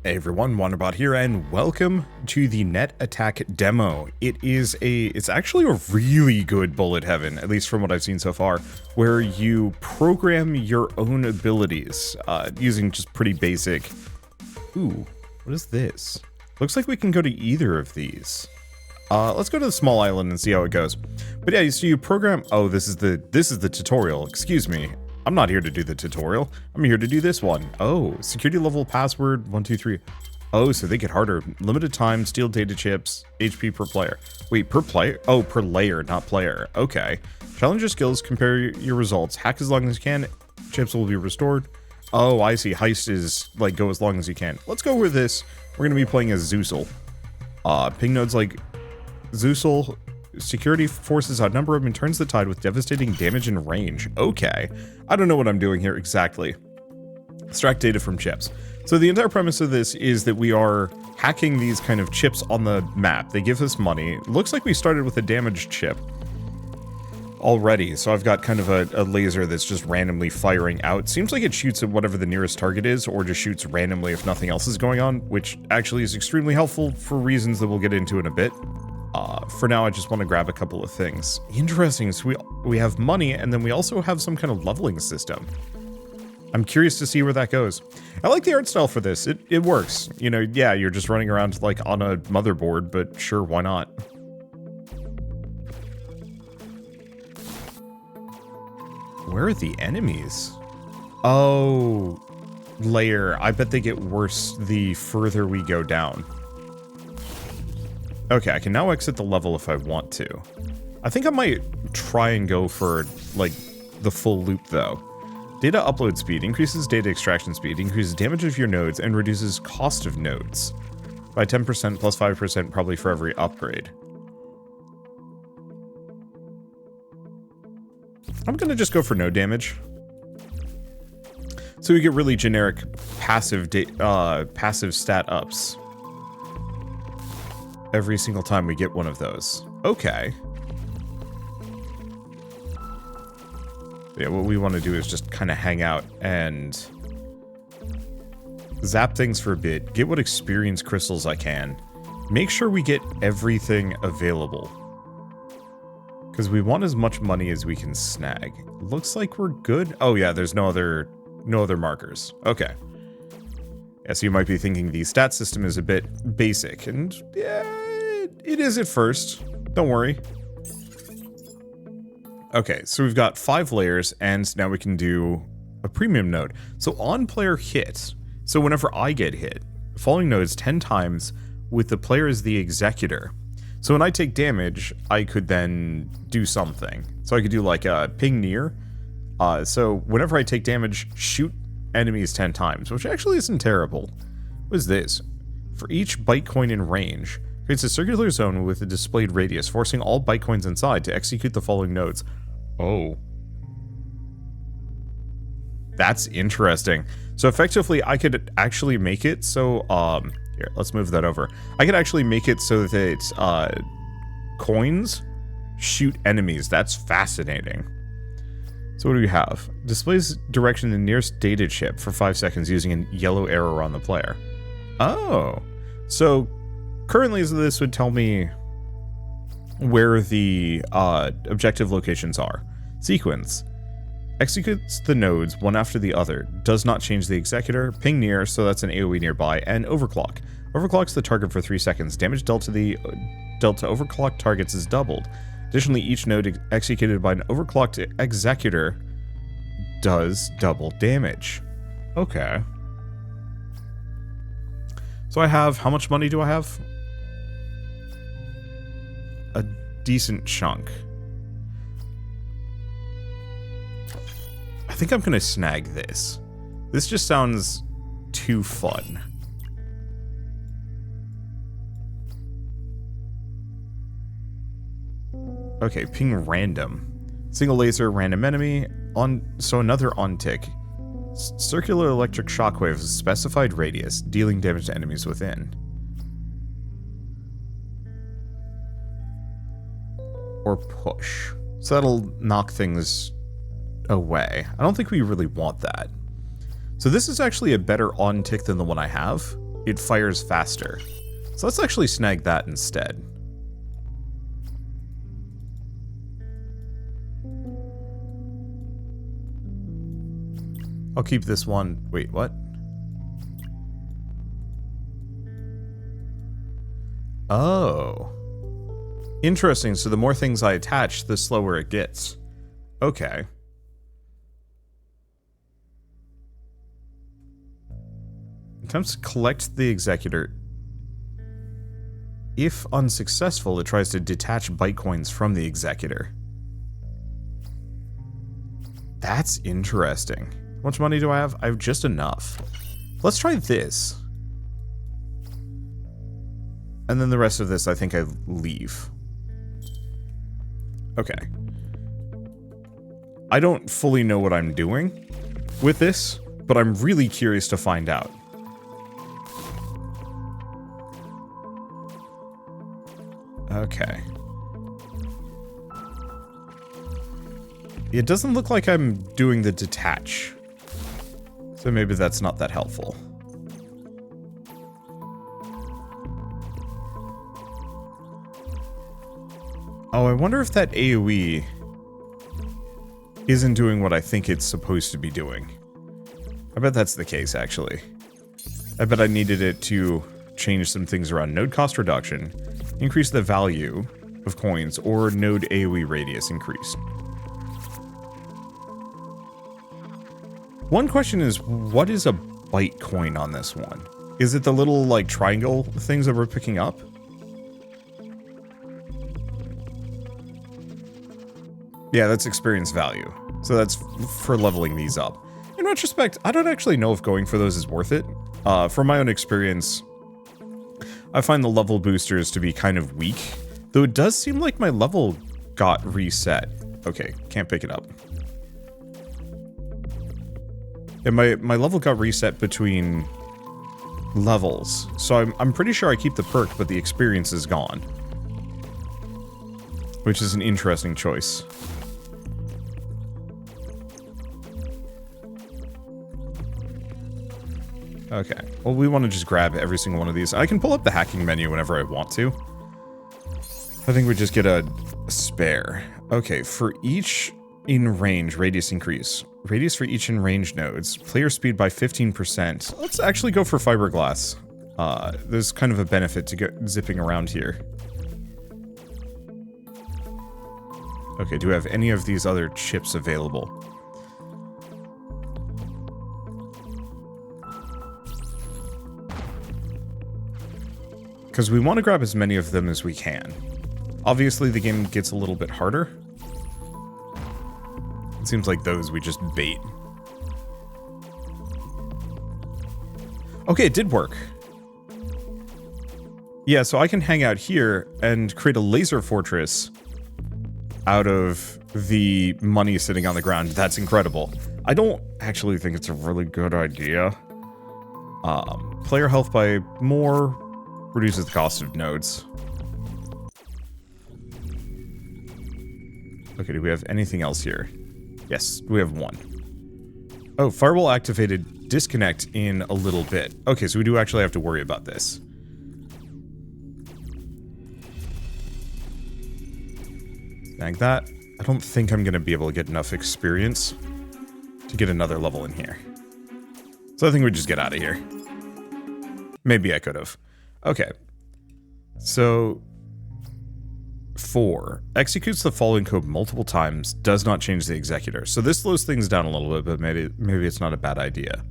Hey everyone, Wanderbot here, and welcome to the Net.Attack demo. It's actually a really good bullet heaven, at least from what I've seen so far, where you program your own abilities, using just pretty basic... Ooh, what is this? Looks like we can go to either of these. Let's go to the small island and see how it goes. But yeah, so you program... Oh, this is the tutorial, excuse me. I'm not here to do the tutorial. I'm here to do this one. Oh, security level password 123. Oh, so they get harder. Limited time, steal data chips, HP per player. Wait, per player? Oh, per layer, not player. Okay. Challenge your skills, compare your results. Hack as long as you can. Chips will be restored. Oh, I see. Heist is like go as long as you can. Let's go with this. We're going to be playing as Zeusel. Ping nodes like Zeusel. Security forces outnumber him and turns the tide with devastating damage and range. Okay. I don't know what I'm doing here exactly. Extract data from chips. So the entire premise of this is that we are hacking these kind of chips on the map. They give us money. Looks like we started with a damaged chip already. So I've got kind of a laser that's just randomly firing out. Seems like it shoots at whatever the nearest target is, or just shoots randomly if nothing else is going on, which actually is extremely helpful for reasons that we'll get into in a bit. For now, I just want to grab a couple of things. Interesting, so we have money, and then we also have some kind of leveling system. I'm curious to see where that goes. I like the art style for this. It works. You know, yeah, you're just running around like on a motherboard, but sure, why not? Where are the enemies? Oh, layer. I bet they get worse the further we go down. Okay, I can now exit the level if I want to. I think I might try and go for, like, the full loop, though. Data upload speed increases data extraction speed, increases damage of your nodes, and reduces cost of nodes by 10% plus 5% probably for every upgrade. I'm gonna just go for no damage. So we get really generic passive stat ups every single time we get one of those. Okay. Yeah, what we want to do is just kind of hang out and zap things for a bit, get what experience crystals I can, make sure we get everything available. Because we want as much money as we can snag. Looks like we're good. Oh yeah, there's no other markers. Okay. Yeah, so you might be thinking the stat system is a bit basic, and yeah, it is at first. Don't worry. Okay, so we've got 5 layers, and now we can do a premium node. So on player hit, so whenever I get hit, following nodes 10 times with the player as the executor. So when I take damage, I could then do something. So I could do like a ping near. So whenever I take damage, shoot enemies 10 times, which actually isn't terrible. What is this? For each Bytecoin in range, creates a circular zone with a displayed radius, forcing all Bytecoins inside to execute the following nodes. Oh. That's interesting. So effectively, I could actually make it so, here, let's move that over. I could actually make it so that, coins shoot enemies. That's fascinating. So what do we have? Displays direction to the nearest data chip for 5 seconds using a yellow arrow on the player. Oh. So currently this would tell me where the objective locations are. Sequence. Executes the nodes one after the other. Does not change the executor. Ping near, so that's an AoE nearby. And overclock. Overclocks the target for 3 seconds. Damage dealt to overclocked targets is doubled. Additionally, each node executed by an overclocked executor does double damage. Okay. So I have, how much money do I have? A decent chunk. I think I'm gonna snag this. This just sounds too fun. Okay, ping random. Single laser, random enemy. So another on tick. Circular electric shockwave of specified radius, dealing damage to enemies within. Or push. So that'll knock things away. I don't think we really want that. So this is actually a better on tick than the one I have. it fires faster. So let's actually snag that instead. I'll keep this one. Wait, what? Oh. Interesting, so the more things I attach, the slower it gets. Okay. Attempts to collect the executor. If unsuccessful, it tries to detach byte coins from the executor. That's interesting. How much money do I have? I have just enough. Let's try this. And then the rest of this, I think I leave. Okay. I don't fully know what I'm doing with this, but I'm really curious to find out. Okay. It doesn't look like I'm doing the detach. So maybe that's not that helpful. Oh, I wonder if that AoE isn't doing what I think it's supposed to be doing. I bet that's the case, actually. I bet I needed it to change some things around node cost reduction, increase the value of coins, or node AoE radius increased. One question is, what is a byte coin on this one? Is it the little, like, triangle things that we're picking up? Yeah, that's experience value. So that's for leveling these up. In retrospect, I don't actually know if going for those is worth it. From my own experience, I find the level boosters to be kind of weak. Though it does seem like my level got reset. Okay, can't pick it up. And my level got reset between levels. So I'm pretty sure I keep the perk, but the experience is gone. Which is an interesting choice. Okay, well, we want to just grab every single one of these. I can pull up the hacking menu whenever I want to. I think we just get a spare. Okay, for each in range, radius increase. Radius for each in range nodes. Player speed by 15%. Let's actually go for fiberglass. There's kind of a benefit to get zipping around here. Okay, do we have any of these other chips available? Because we want to grab as many of them as we can. Obviously, the game gets a little bit harder. It seems like those we just bait. Okay, it did work. Yeah, so I can hang out here and create a laser fortress out of the money sitting on the ground. That's incredible. I don't actually think it's a really good idea. Player health by more reduces the cost of nodes. Okay, do we have anything else here? Yes, we have one. Oh, firewall activated. Disconnect in a little bit. Okay, so we do actually have to worry about this. Snag that. I don't think I'm going to be able to get enough experience to get another level in here. So I think we just get out of here. Maybe I could have. Okay. So 4. Executes the following code multiple times, does not change the executor. So this slows things down a little bit, but maybe it's not a bad idea.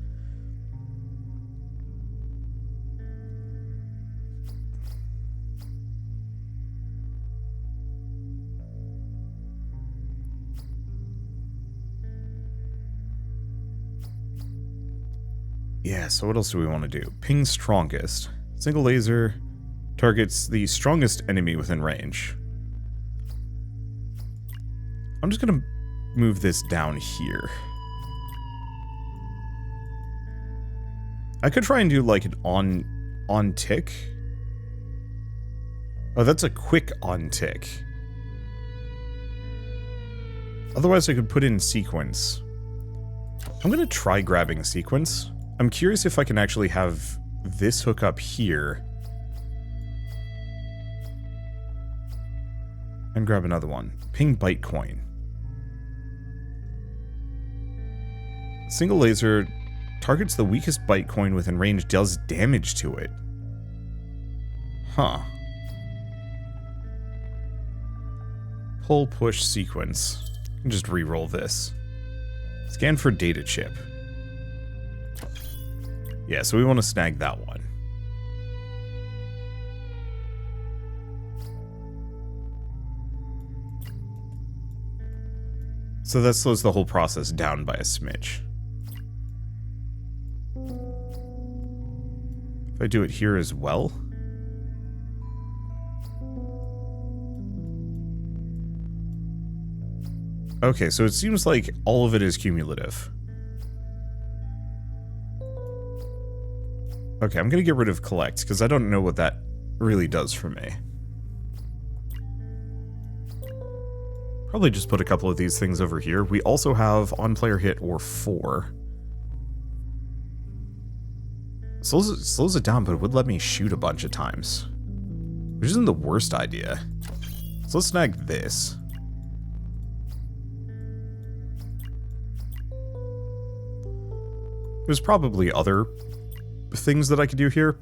Yeah, so what else do we want to do? Ping strongest. Single laser targets the strongest enemy within range. I'm just gonna move this down here. I could try and do like an on tick. Oh, that's a quick on tick. Otherwise I could put in sequence. I'm gonna try grabbing sequence. I'm curious if I can actually have this hook up here. And grab another one. Ping Bytecoin. Single laser targets the weakest Bytecoin within range, deals damage to it. Huh. Pull push sequence. Just re-roll this. Scan for data chip. Yeah, so we want to snag that one. So that slows the whole process down by a smidge. If I do it here as well. Okay, so it seems like all of it is cumulative. Okay, I'm gonna get rid of collect, because I don't know what that really does for me. Probably just put a couple of these things over here. We also have on player hit or 4. Slows it down, but it would let me shoot a bunch of times. Which isn't the worst idea. So let's snag this. There's probably other things that I could do here,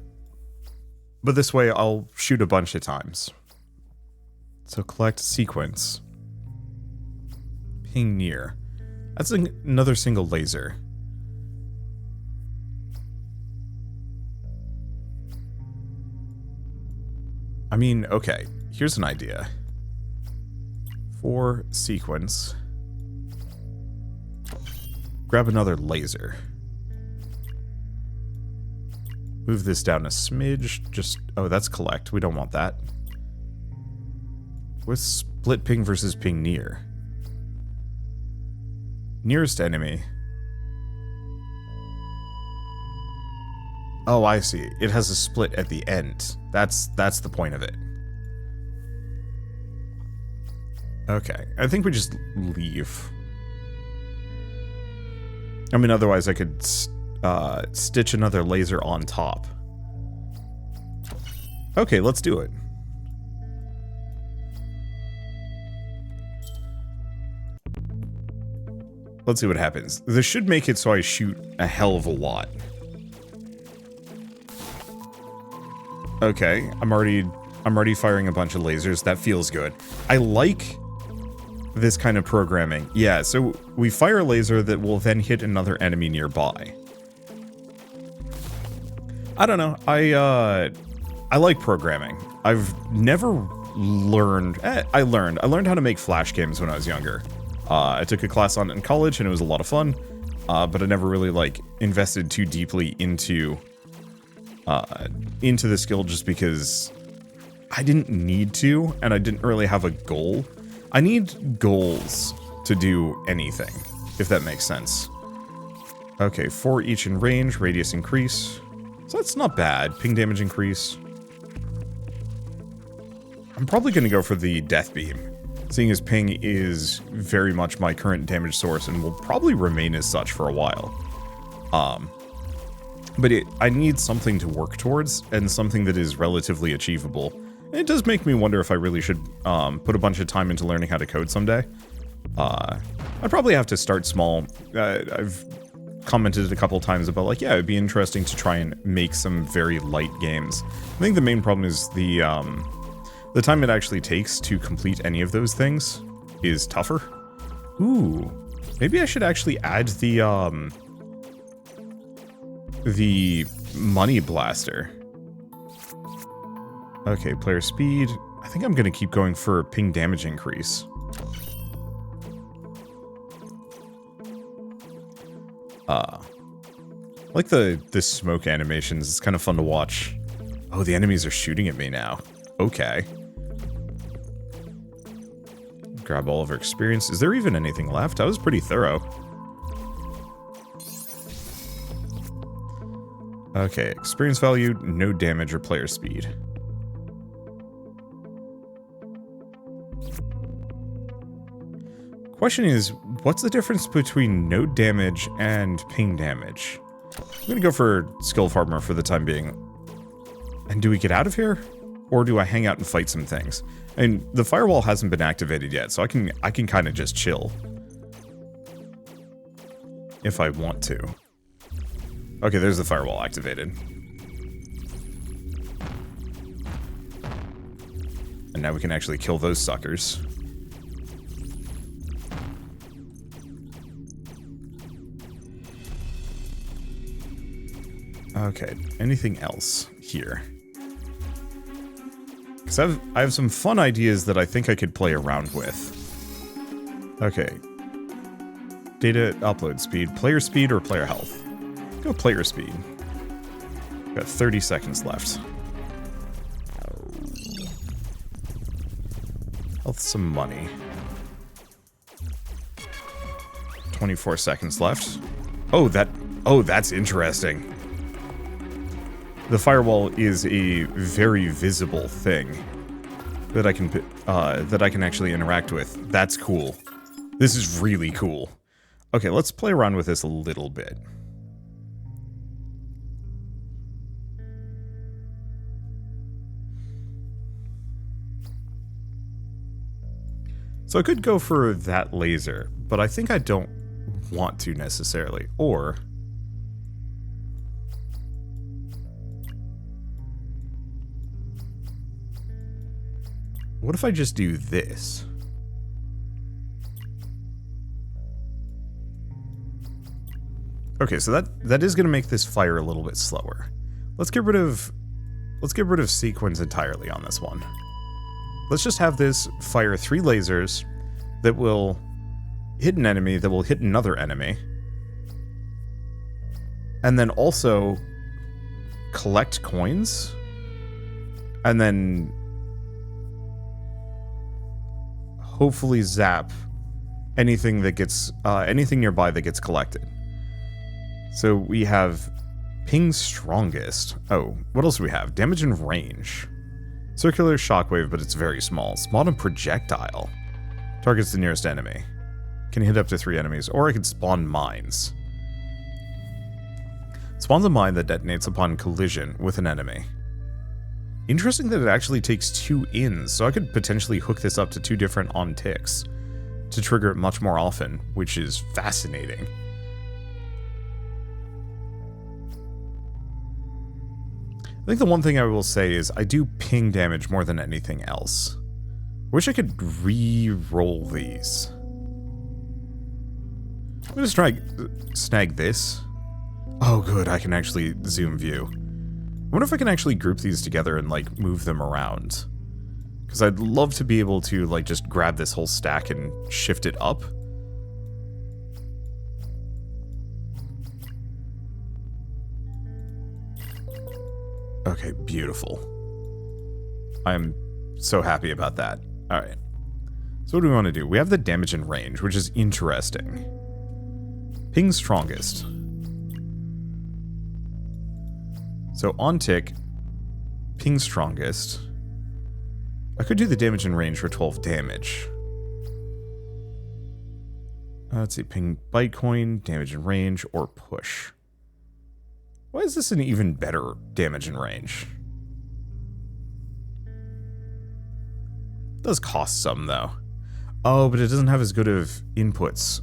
but this way I'll shoot a bunch of times. So collect sequence. Ping near. That's another single laser. I mean, okay, here's an idea. For sequence. Grab another laser. Move this down a smidge, just... Oh, that's collect. We don't want that. With split ping versus ping near. Nearest enemy. Oh, I see. It has a split at the end. That's the point of it. Okay, I think we just leave. I mean, otherwise I could... stitch another laser on top. Okay, let's do it. Let's see what happens. This should make it so I shoot a hell of a lot. Okay, I'm already firing a bunch of lasers. That feels good. I like this kind of programming. Yeah, so we fire a laser that will then hit another enemy nearby. I don't know. I like programming. I've never learned... I learned how to make Flash games when I was younger. I took a class on it in college, and it was a lot of fun. But I never really, like, invested too deeply into the skill just because I didn't need to, and I didn't really have a goal. I need goals to do anything, if that makes sense. Okay, 4 each in range, radius increase. So that's not bad. Ping damage increase. I'm probably going to go for the death beam, seeing as ping is very much my current damage source and will probably remain as such for a while. But I need something to work towards, and something that is relatively achievable. And it does make me wonder if I really should put a bunch of time into learning how to code someday. I'd probably have to start small. I've commented a couple times about, like, yeah, it'd be interesting to try and make some very light games. I think the main problem is the time it actually takes to complete any of those things is tougher. Ooh, maybe I should actually add the money blaster. Okay, player speed. I think I'm gonna keep going for ping damage increase. I like the smoke animations. It's kind of fun to watch. Oh, the enemies are shooting at me now. Okay. Grab all of our experience. Is there even anything left? I was pretty thorough. Okay, experience value, no damage or player speed. Question is, what's the difference between no damage and ping damage? I'm gonna go for skill farmer for the time being. And do we get out of here? Or do I hang out and fight some things? I mean, the firewall hasn't been activated yet, so I can kind of just chill. If I want to. Okay, there's the firewall activated. And now we can actually kill those suckers. Okay, anything else here? Because I have some fun ideas that I think I could play around with. Okay. Data upload speed, or player health? Go player speed. Got 30 seconds left. Health, some money. 24 seconds left. Oh, that's interesting. The firewall is a very visible thing that I can actually interact with. That's cool. This is really cool. Okay, let's play around with this a little bit. So I could go for that laser, but I think I don't want to necessarily. Or what if I just do this? Okay, so that is going to make this fire a little bit slower. Let's get rid of sequence entirely on this one. Let's just have this fire 3 lasers that will hit an enemy, that will hit another enemy. And then also collect coins. And then hopefully zap anything that gets anything nearby that gets collected. So we have ping strongest. Oh, what else do we have? Damage and range. Circular shockwave, but it's very small. Spawn a projectile. Targets the nearest enemy. Can hit up to 3 enemies, or I could spawn mines. Spawns a mine that detonates upon collision with an enemy. Interesting that it actually takes 2 ins, so I could potentially hook this up to 2 different on ticks to trigger it much more often, which is fascinating. I think the one thing I will say is I do ping damage more than anything else. Wish I could re-roll these. I'm gonna try snag this. Oh good, I can actually zoom view. I wonder if I can actually group these together and like move them around. Because I'd love to be able to like just grab this whole stack and shift it up. Okay, beautiful. I'm so happy about that. Alright. So what do we want to do? We have the damage and range, which is interesting. Ping strongest. So on tick, ping strongest. I could do the damage and range for 12 damage. Let's see, ping Bytecoin, damage and range, or push. Why is this an even better damage and range? It does cost some, though. Oh, but it doesn't have as good of inputs.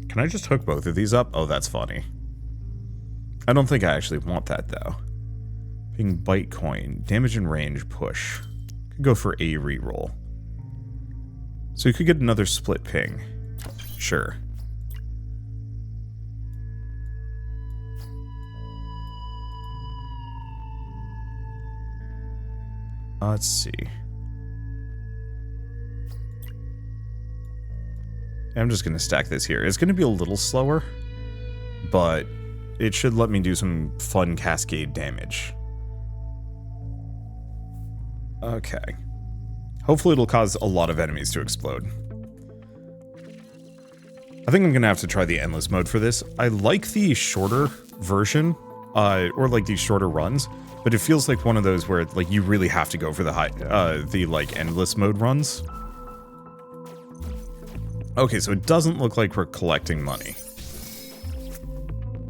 Can I just hook both of these up? Oh, that's funny. I don't think I actually want that, though. Ping Bytecoin, damage and range, push. Could go for a reroll. So you could get another split ping. Sure. Let's see. I'm just going to stack this here. It's going to be a little slower, but it should let me do some fun cascade damage. Okay. Hopefully it'll cause a lot of enemies to explode. I think I'm going to have to try the endless mode for this. I like the shorter version or like these shorter runs, but it feels like one of those where like you really have to go for the like endless mode runs. Okay, so it doesn't look like we're collecting money,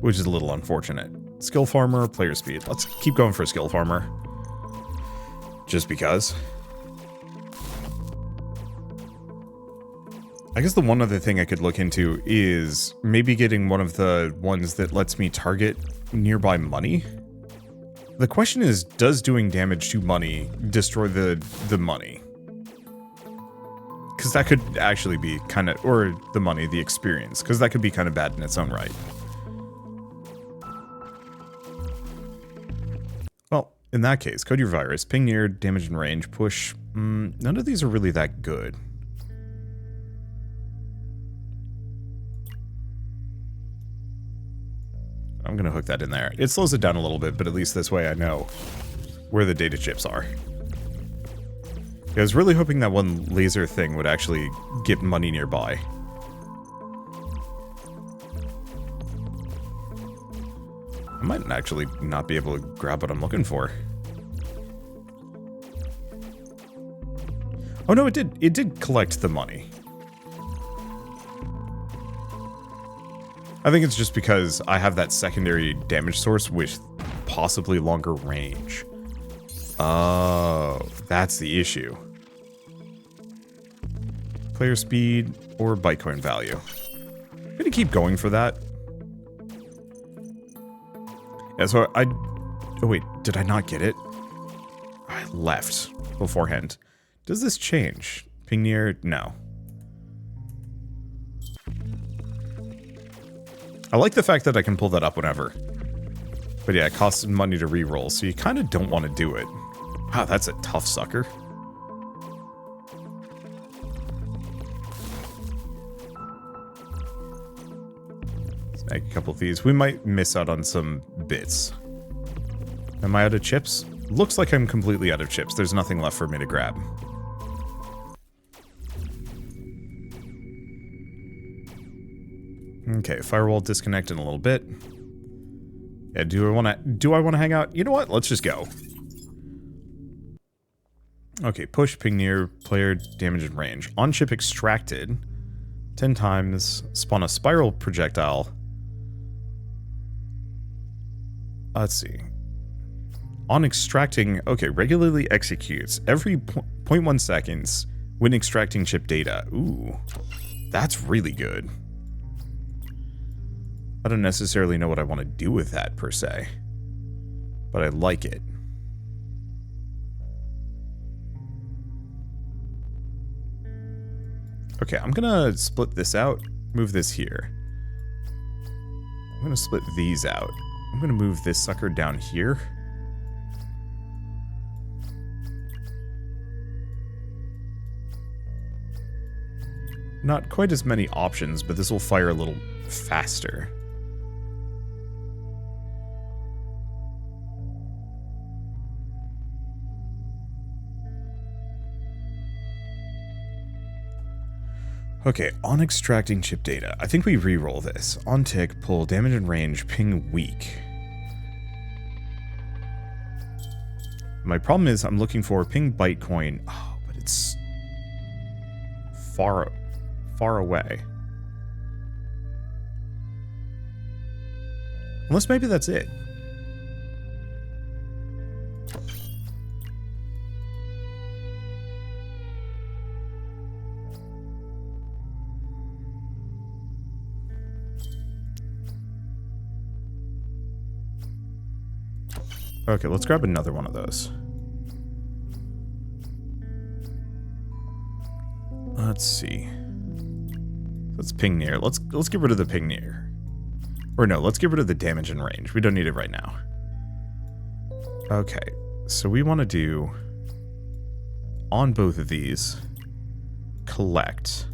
which is a little unfortunate. Skill farmer, player speed. Let's keep going for a skill farmer. Just because. I guess the one other thing I could look into is maybe getting one of the ones that lets me target nearby money. The question is, does doing damage to money destroy the money? Because that could actually be kind of, or the money, the experience, because that could be kind of bad in its own right. Well, in that case, code your virus, ping near, damage and range, push. None of these are really that good. I'm going to hook that in there. It slows it down a little bit, but at least this way I know where the data chips are. I was really hoping that one laser thing would actually get money nearby. I might actually not be able to grab what I'm looking for. Oh no, it did. It did collect the money. I think it's just because I have that secondary damage source with possibly longer range. Oh, that's the issue. Player speed or Bytecoin value. I'm gonna keep going for that. Yeah, so oh wait, did I not get it? I left beforehand. Does this change? Ping near? No. I like the fact that I can pull that up whenever. But yeah, it costs money to reroll, so you kind of don't want to do it. Wow, that's a tough sucker. Snag a couple of these. We might miss out on some bits. Am I out of chips? Looks like I'm completely out of chips. There's nothing left for me to grab. Okay, firewall disconnect in a little bit. Yeah, do I want to hang out? You know what? Let's just go. Okay, push, ping near, player damage and range. On chip extracted 10 times, spawn a spiral projectile. Let's see. On extracting, okay, regularly executes every 0.1 seconds when extracting chip data. Ooh, that's really good. I don't necessarily know what I want to do with that, per se. But I like it. Okay, I'm gonna split this out, move this here. I'm gonna split these out. I'm gonna move this sucker down here. Not quite as many options, but this will fire a little faster. Okay, on extracting chip data, I think we re-roll this. On tick, pull, damage and range, ping weak. My problem is I'm looking for ping Bytecoin. Oh, but it's far away. Unless maybe that's it. Okay, let's grab another one of those. Let's see. Let's ping near. Let's get rid of the ping near. Or no, let's get rid of the damage and range. We don't need it right now. Okay, so we want to do on both of these collect.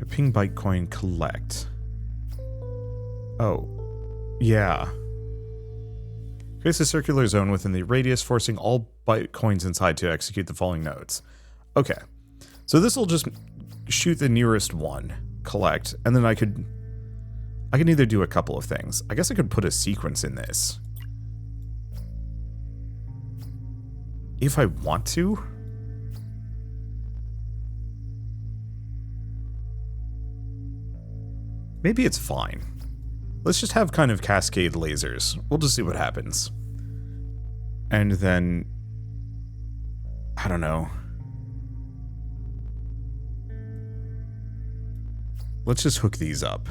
Ping Bytecoin collect. Oh, yeah. Creates a circular zone within the radius, forcing all Bitcoins inside to execute the following nodes. Okay, so this will just shoot the nearest one, collect, and then I could either do a couple of things. I guess I could put a sequence in this. If I want to. Maybe it's fine. Let's just have kind of cascade lasers. We'll just see what happens. And then, I don't know. Let's just hook these up.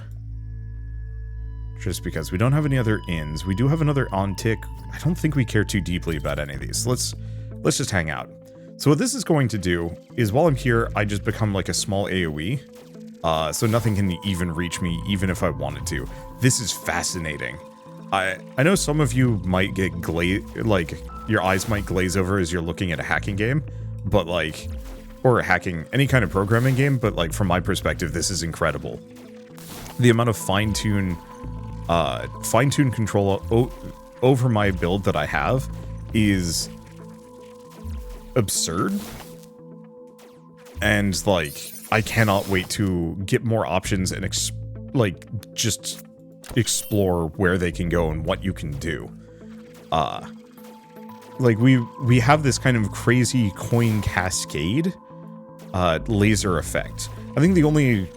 Just because we don't have any other ins. We do have another on tick. I don't think we care too deeply about any of these. Let's just hang out. So what this is going to do is while I'm here, I just become like a small AoE. So nothing can even reach me, even if I wanted to. This is fascinating. I know some of you might get like your eyes might glaze over as you're looking at a hacking game, but like, or hacking any kind of programming game, but like from my perspective, this is incredible. The amount of fine-tune control over my build that I have is absurd. And like, I cannot wait to get more options and just explore where they can go and what you can do. Like we have this kind of crazy coin cascade laser effect. I think the only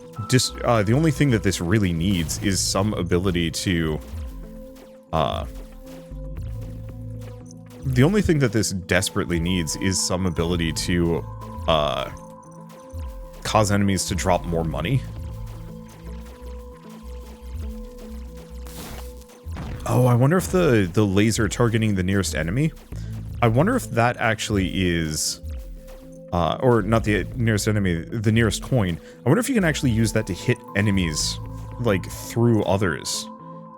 thing that this really needs is some ability to the only thing that this desperately needs is some ability to cause enemies to drop more money. Oh, I wonder if the laser targeting the nearest enemy, I wonder if that actually is, or not the nearest enemy, the nearest coin. I wonder if you can actually use that to hit enemies, like, through others.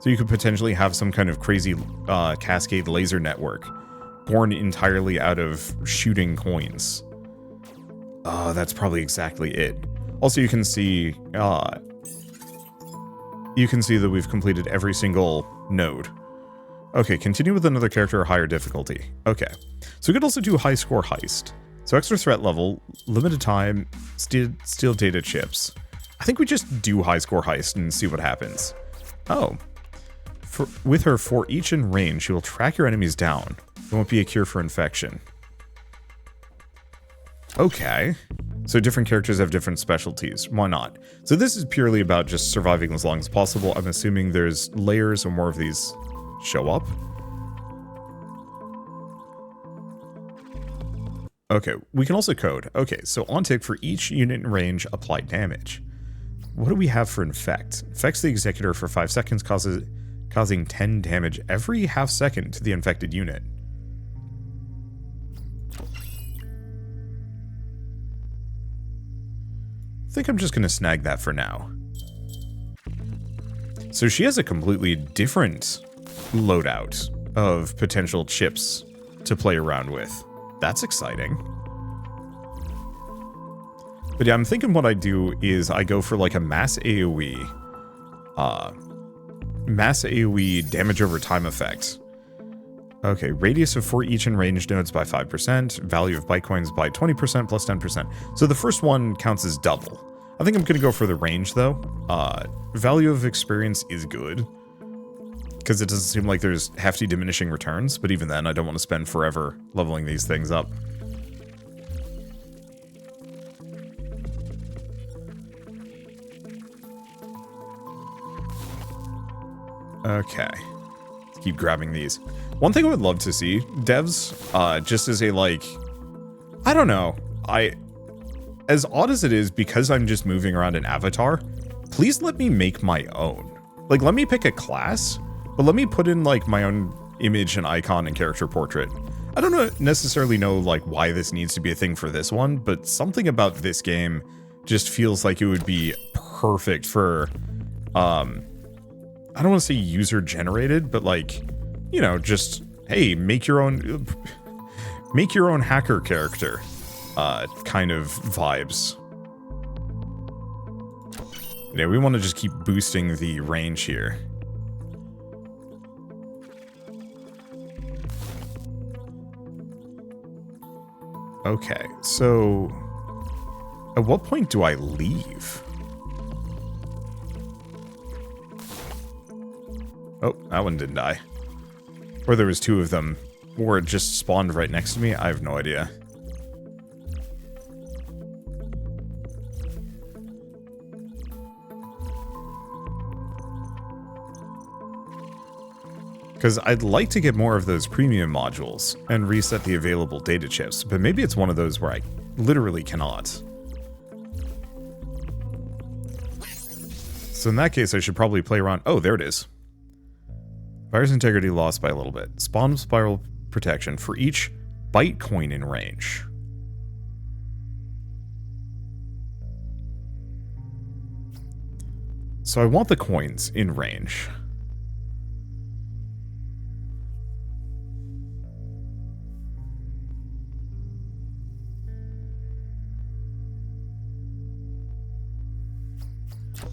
So you could potentially have some kind of crazy cascade laser network born entirely out of shooting coins. Oh, that's probably exactly it. Also, you can see that we've completed every single node. Okay, continue with another character or higher difficulty. Okay, so we could also do high score heist. So extra threat level, limited time, steal data chips. I think we just do high score heist and see what happens. Oh, with her for each in range, she will track your enemies down. It won't be a cure for infection. Okay. So different characters have different specialties. Why not? So this is purely about just surviving as long as possible. I'm assuming there's layers or more of these show up. Okay, we can also code. Okay, so on tick for each unit in range, apply damage. What do we have for infect? Infects the executor for 5 seconds, causing 10 damage every half second to the infected unit. I think I'm just going to snag that for now. So she has a completely different loadout of potential chips to play around with. That's exciting. But yeah, I'm thinking what I do is I go for like a mass AoE damage over time effect. Okay, radius of 4 each in range nodes by 5%, value of Bitcoins by 20% plus 10%. So the first one counts as double. I think I'm going to go for the range though. Value of experience is good, because it doesn't seem like there's hefty diminishing returns, but even then I don't want to spend forever leveling these things up. Okay. Let's keep grabbing these. One thing I would love to see, devs, just as a, like, I don't know, as odd as it is, because I'm just moving around an avatar, please let me make my own. Like, let me pick a class, but let me put in, like, my own image and icon and character portrait. I don't necessarily know, like, why this needs to be a thing for this one, but something about this game just feels like it would be perfect for, I don't want to say user-generated, but, like, you know, just, hey, make your own hacker character, kind of vibes. Yeah, we want to just keep boosting the range here. Okay, so at what point do I leave? Oh, that one didn't die. Or there was two of them, or it just spawned right next to me. I have no idea. Because I'd like to get more of those premium modules and reset the available data chips, but maybe it's one of those where I literally cannot. So in that case, I should probably play around. Oh, there it is. Virus integrity lost by a little bit. Spawn spiral protection for each Bytecoin in range. So I want the coins in range.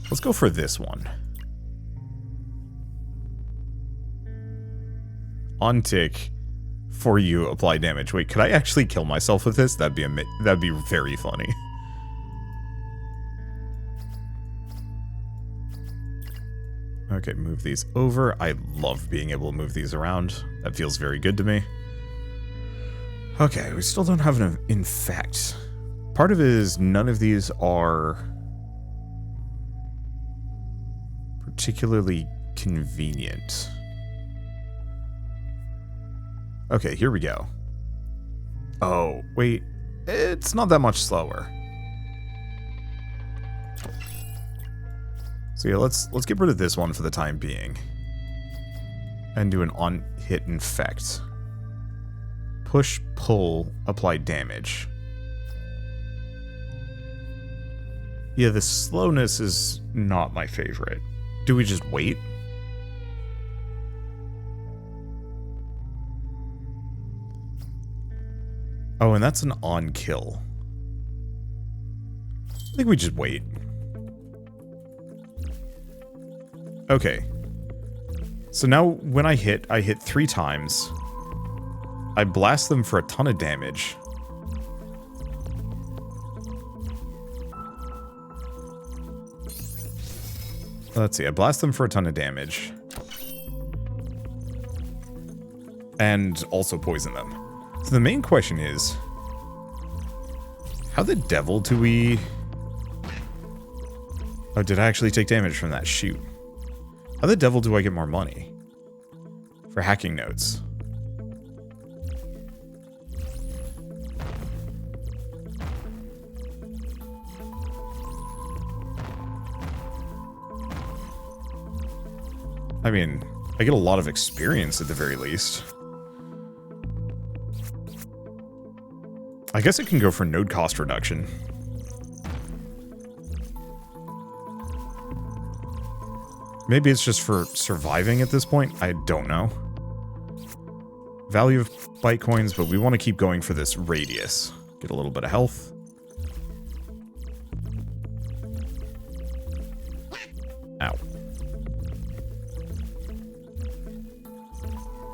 Let's go for this one. On tick, for you, apply damage. Wait, could I actually kill myself with this? That'd be very funny. Okay, move these over. I love being able to move these around. That feels very good to me. Okay, we still don't have an infect. Part of it is none of these are particularly convenient. Okay, here we go. Oh, wait. It's not that much slower. So yeah, let's get rid of this one for the time being. And do an on-hit infect. Push, pull, apply damage. Yeah, the slowness is not my favorite. Do we just wait? Oh, and that's an on-kill. I think we just wait. Okay. So now when I hit 3 times. I blast them for a ton of damage. Let's see, I blast them for a ton of damage. And also poison them. So the main question is, how the devil do we... Oh, did I actually take damage from that? Shoot. How the devil do I get more money? For hacking nodes. I mean, I get a lot of experience at the very least. I guess it can go for node cost reduction. Maybe it's just for surviving at this point. I don't know. Value of Bytecoins, but we want to keep going for this radius. Get a little bit of health. Ow.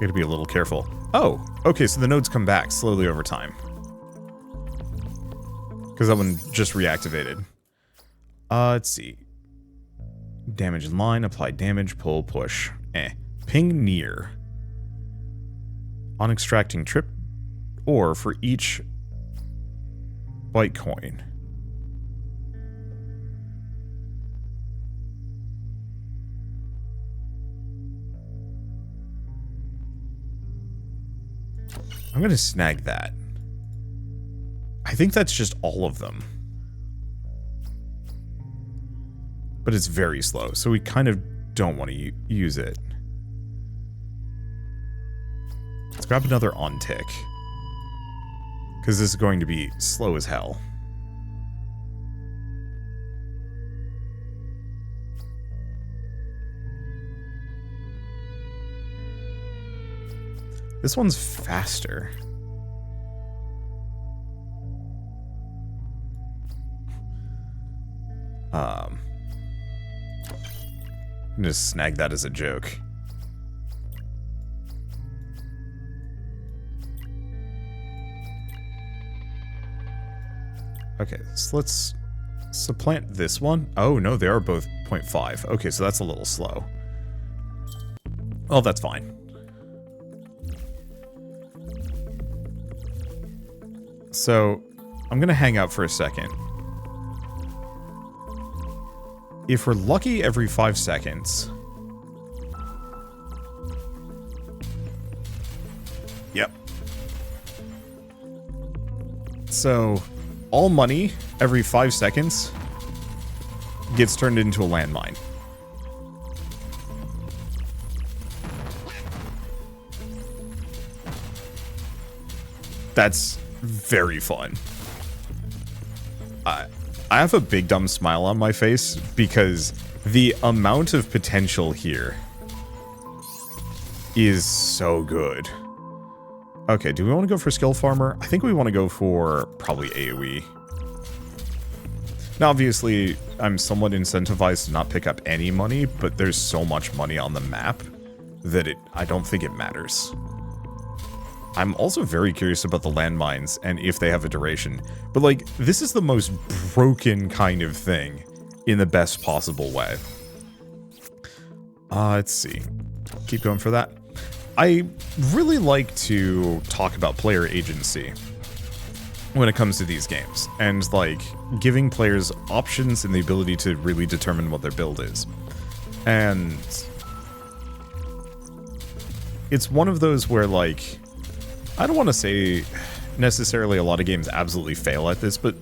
Gotta be a little careful. Oh, okay, so the nodes come back slowly over time. Because that one just reactivated. Let's see. Damage in line, apply damage, pull, push. Ping near. On extracting trip or for each Bytecoin. I'm going to snag that. I think that's just all of them. But it's very slow, so we kind of don't want to use it. Let's grab another on tick. Because this is going to be slow as hell. This one's faster. I'm gonna just snag that as a joke. Okay, so let's supplant this one. Oh, no, they are both 0.5. Okay, so that's a little slow. Well, that's fine. So, I'm going to hang out for a second. If we're lucky every 5 seconds... Yep. So, all money every 5 seconds gets turned into a landmine. That's very fun. I have a big dumb smile on my face because the amount of potential here is so good. Okay, do we want to go for Skill Farmer? I think we want to go for probably AoE. Now, obviously, I'm somewhat incentivized to not pick up any money, but there's so much money on the map that I don't think it matters. I'm also very curious about the landmines and if they have a duration. But, like, this is the most broken kind of thing in the best possible way. Let's see. Keep going for that. I really like to talk about player agency when it comes to these games, and like giving players options and the ability to really determine what their build is. And it's one of those where, like, I don't want to say necessarily a lot of games absolutely fail at this, but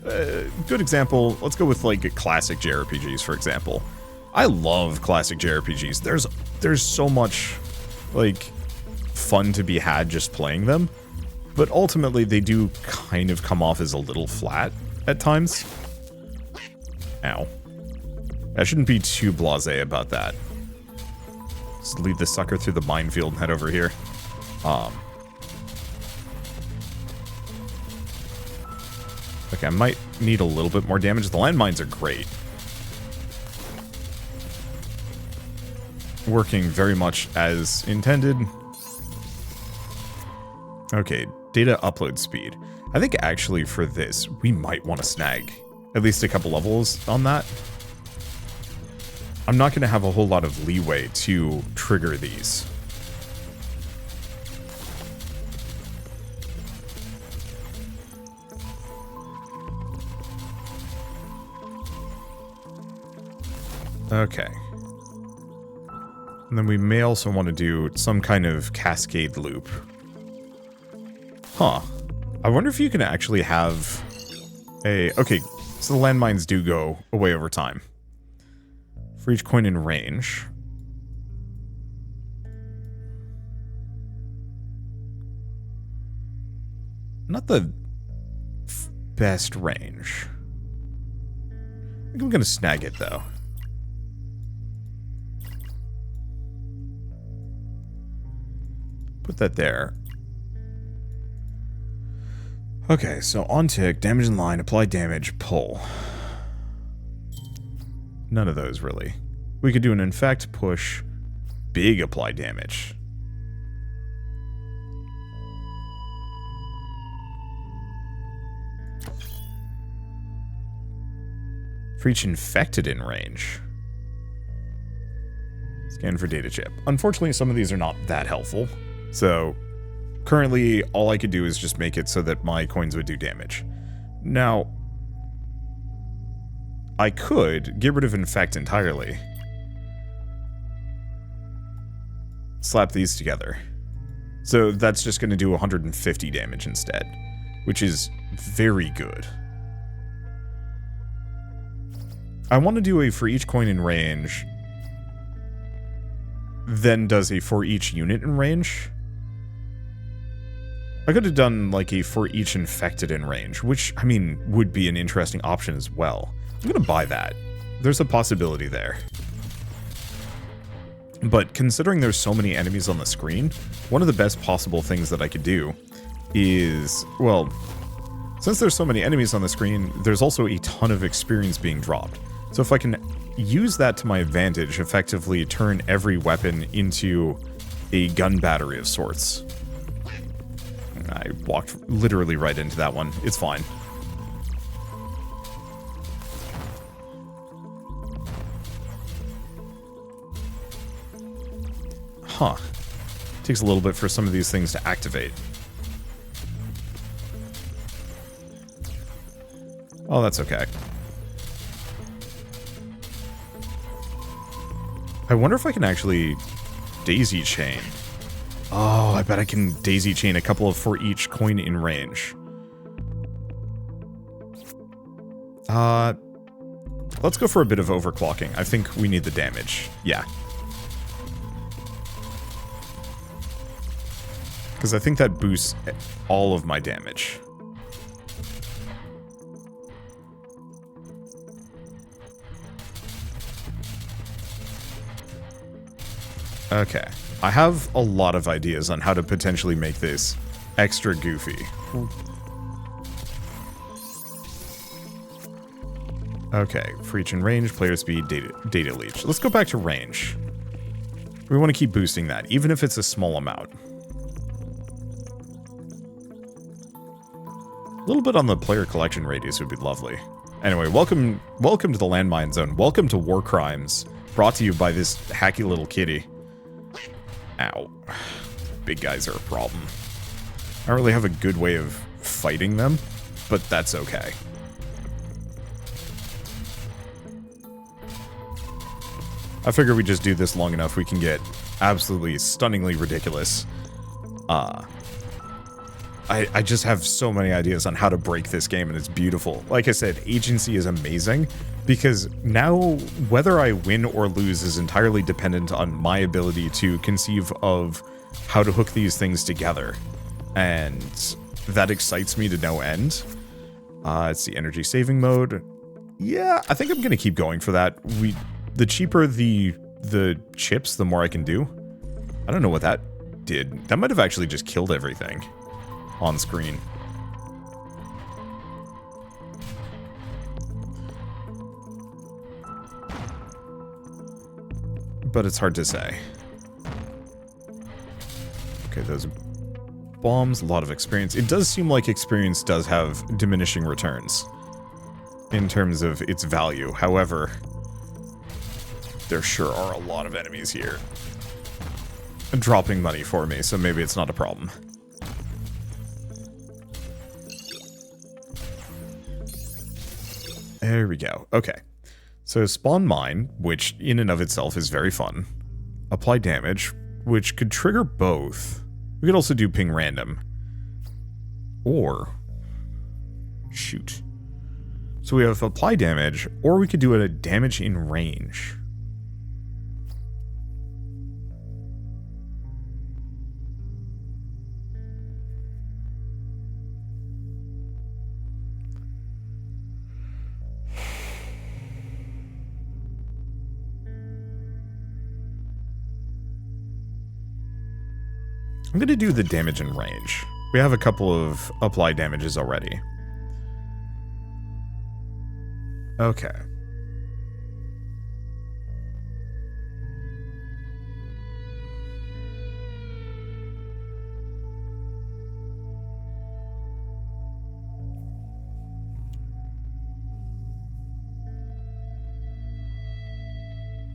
good example, let's go with like classic JRPGs, for example. I love classic JRPGs. There's so much like fun to be had just playing them, but ultimately they do kind of come off as a little flat at times. Ow. I shouldn't be too blasé about that. Just lead this sucker through the minefield and head over here. Okay, I might need a little bit more damage. The landmines are great. Working very much as intended. Okay, data upload speed. I think actually for this, we might want to snag at least a couple levels on that. I'm not going to have a whole lot of leeway to trigger these. Okay. And then we may also want to do some kind of cascade loop. Huh. I wonder if you can actually have a... Okay, so the landmines do go away over time. For each coin in range. Not the best range. I think I'm going to snag it, though. Put that there. Okay, so on tick, damage in line, apply damage, pull. None of those, really. We could do an infect, push, big apply damage. For each infected in range. Scan for data chip. Unfortunately, some of these are not that helpful. So, currently, all I could do is just make it so that my coins would do damage. Now, I could get rid of infect entirely. Slap these together. So that's just going to do 150 damage instead, which is very good. I want to do a for each coin in range, then does a for each unit in range. I could have done like a for each infected in range, which, I mean, would be an interesting option as well. I'm going to buy that. There's a possibility there. But considering there's so many enemies on the screen, one of the best possible things that I could do is, well, since there's so many enemies on the screen, there's also a ton of experience being dropped. So if I can use that to my advantage, effectively turn every weapon into a gun battery of sorts. I walked literally right into that one. It's fine. Huh. Takes a little bit for some of these things to activate. Oh, that's okay. I wonder if I can actually daisy chain. Oh, I bet I can daisy chain a couple of for each coin in range. Let's go for a bit of overclocking. I think we need the damage. Yeah. Because I think that boosts all of my damage. Okay. I have a lot of ideas on how to potentially make this extra goofy. Okay, for each in range, player speed, data leech. Let's go back to range. We want to keep boosting that, even if it's a small amount. A little bit on the player collection radius would be lovely. Anyway, welcome to the landmine zone. Welcome to War Crimes, brought to you by this hacky little kitty. Ow. Big guys are a problem. I don't really have a good way of fighting them, but that's okay. I figure we just do this long enough, we can get absolutely stunningly ridiculous. I just have so many ideas on how to break this game, and it's beautiful. Like I said, agency is amazing, because now whether I win or lose is entirely dependent on my ability to conceive of how to hook these things together. And that excites me to no end. It's the energy saving mode. Yeah, I think I'm going to keep going for that. The cheaper the chips, the more I can do. I don't know what that did. That might have actually just killed everything on screen. But it's hard to say. Okay, those bombs, a lot of experience. It does seem like experience does have diminishing returns in terms of its value. However, there sure are a lot of enemies here dropping money for me, so maybe it's not a problem. There we go. Okay. So spawn mine, which in and of itself is very fun. Apply damage, which could trigger both. We could also do ping random. Or shoot. So we have apply damage, or we could do a damage in range. I'm going to do the damage in range. We have a couple of apply damages already. Okay.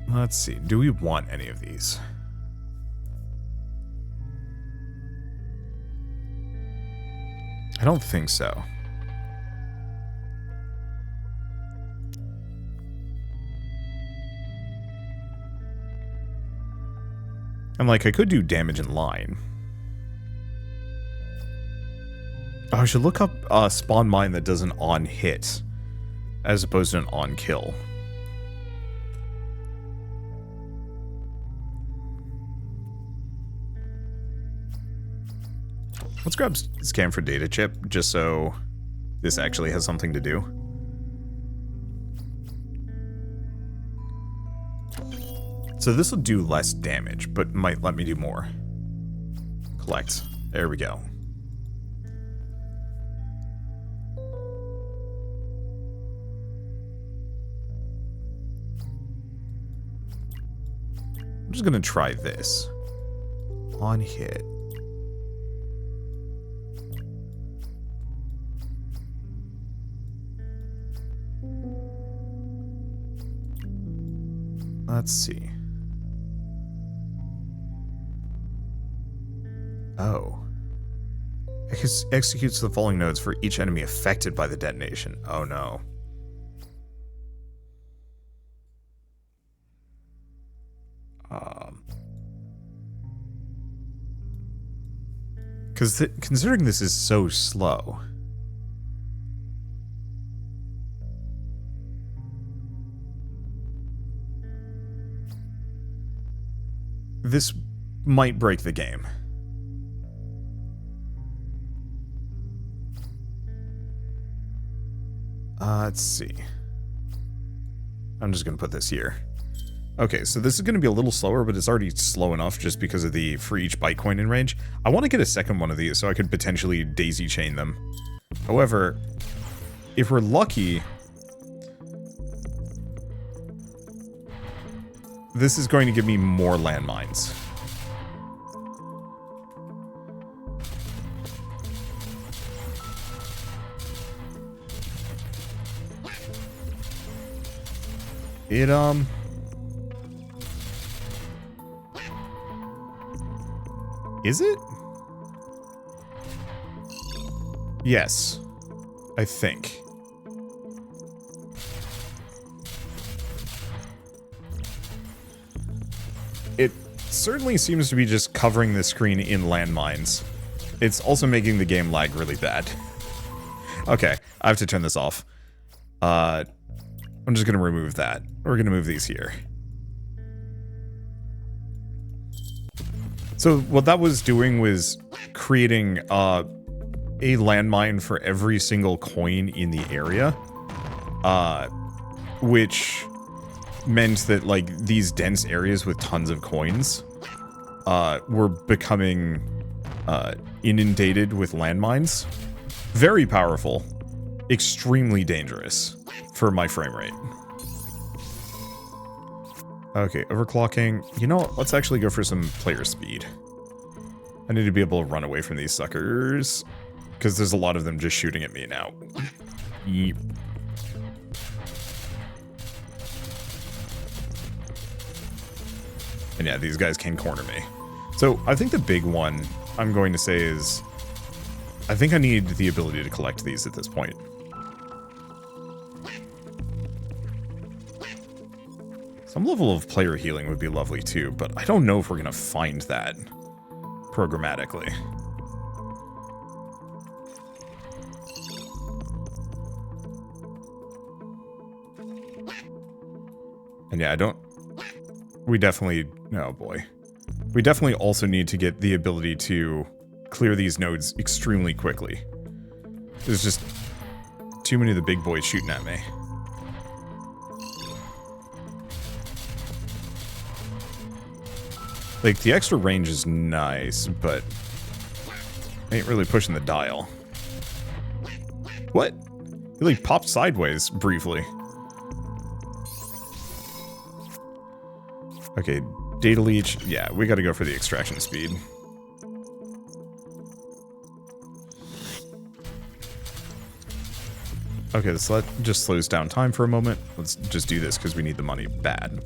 Let's see. Do we want any of these? I don't think so. And like, I could do damage in line. Oh, I should look up a spawn mine that does an on hit as opposed to an on kill. Let's grab scan for data chip, just so this actually has something to do. So this will do less damage, but might let me do more. Collect. There we go. I'm just gonna try this. On hit. Let's see. Oh. Executes the following nodes for each enemy affected by the detonation. Oh no. Because considering this is so slow. This might break the game. Let's see. I'm just going to put this here. Okay, so this is going to be a little slower, but it's already slow enough just because of the for each byte coin in range. I want to get a second one of these so I could potentially daisy chain them. However, if we're lucky, this is going to give me more landmines. It, is it? Yes. I think. It certainly seems to be just covering the screen in landmines. It's also making the game lag really bad. Okay, I have to turn this off. I'm just going to remove that. We're going to move these here. So what that was doing was creating a landmine for every single coin in the area, which meant that like these dense areas with tons of coins were becoming inundated with landmines. Very powerful, extremely dangerous for my frame rate. Okay, overclocking. You know what? Let's actually go for some player speed. I need to be able to run away from these suckers, because there's a lot of them just shooting at me now. Yeep. And yeah, these guys can corner me. So I think the big one I'm going to say is, I think I need the ability to collect these at this point. Some level of player healing would be lovely too, but I don't know if we're going to find that programmatically. And yeah, we definitely, oh boy. We definitely also need to get the ability to clear these nodes extremely quickly. There's just too many of the big boys shooting at me. Like, the extra range is nice, but ain't really pushing the dial. What? He, like, popped sideways briefly. Okay, data leech. Yeah, we gotta go for the extraction speed. Okay, so that just slows down time for a moment. Let's just do this because we need the money bad.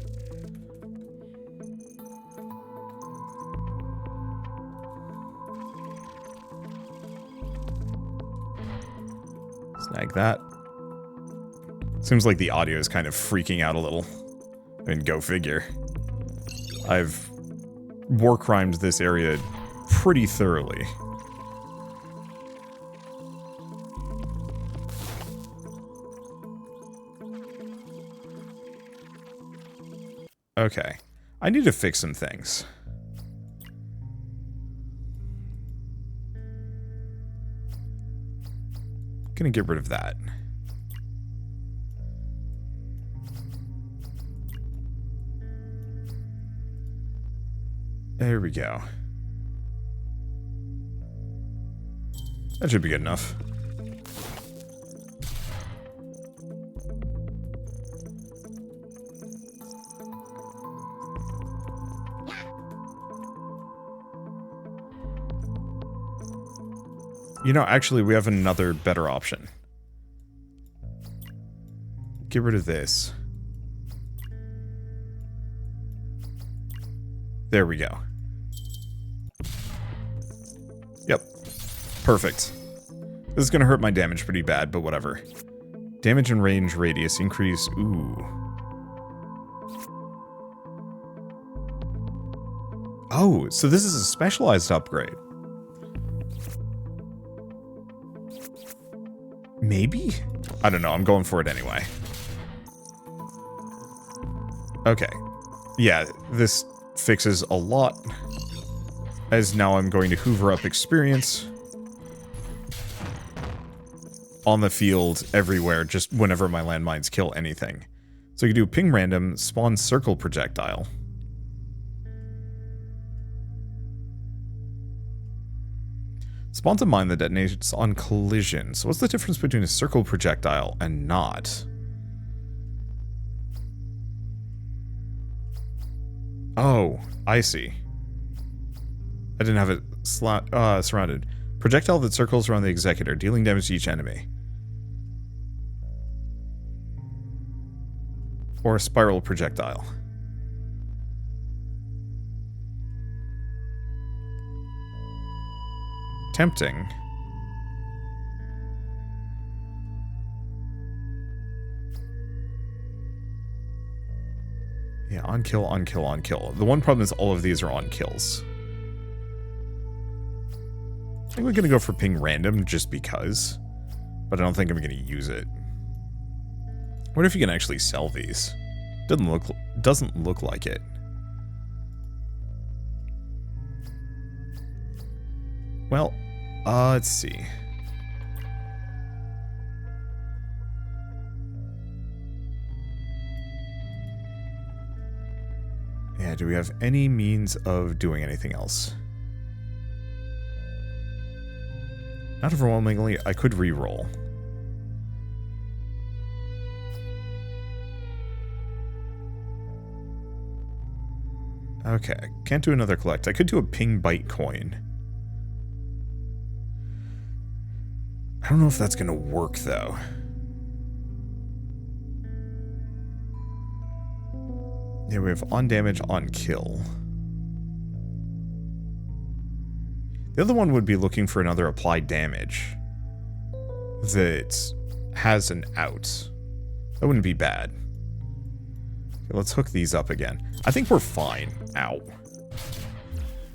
Snag that. Seems like the audio is kind of freaking out a little. I mean, go figure. I've war crimed this area pretty thoroughly. Okay. I need to fix some things. Gonna get rid of that. There we go. That should be good enough. You know, actually, we have another better option. Get rid of this. There we go. Perfect. This is going to hurt my damage pretty bad, but whatever. Damage and range radius increase. Ooh. Oh, so this is a specialized upgrade. Maybe? I don't know. I'm going for it anyway. Okay. Yeah, this fixes a lot. As now I'm going to hoover up experience on the field everywhere, just whenever my landmines kill anything. So you can do ping random, spawn circle projectile. Spawns a mine that detonates on collision. So what's the difference between a circle projectile and not? Oh, I see. I didn't have it surrounded. Projectile that circles around the executor, dealing damage to each enemy. Or a spiral projectile. Tempting. Yeah, on kill, on kill, on kill. The one problem is all of these are on kills. I think we're gonna go for ping random just because, but I don't think I'm gonna use it. What if you can actually sell these? Doesn't look like it. Well, let's see. Yeah, do we have any means of doing anything else? Not overwhelmingly, I could re-roll. Okay, can't do another collect. I could do a ping bite coin. I don't know if that's gonna work, though. Yeah, we have on damage, on kill. The other one would be looking for another applied damage that has an out. That wouldn't be bad. Okay, let's hook these up again. I think we're fine. Ow.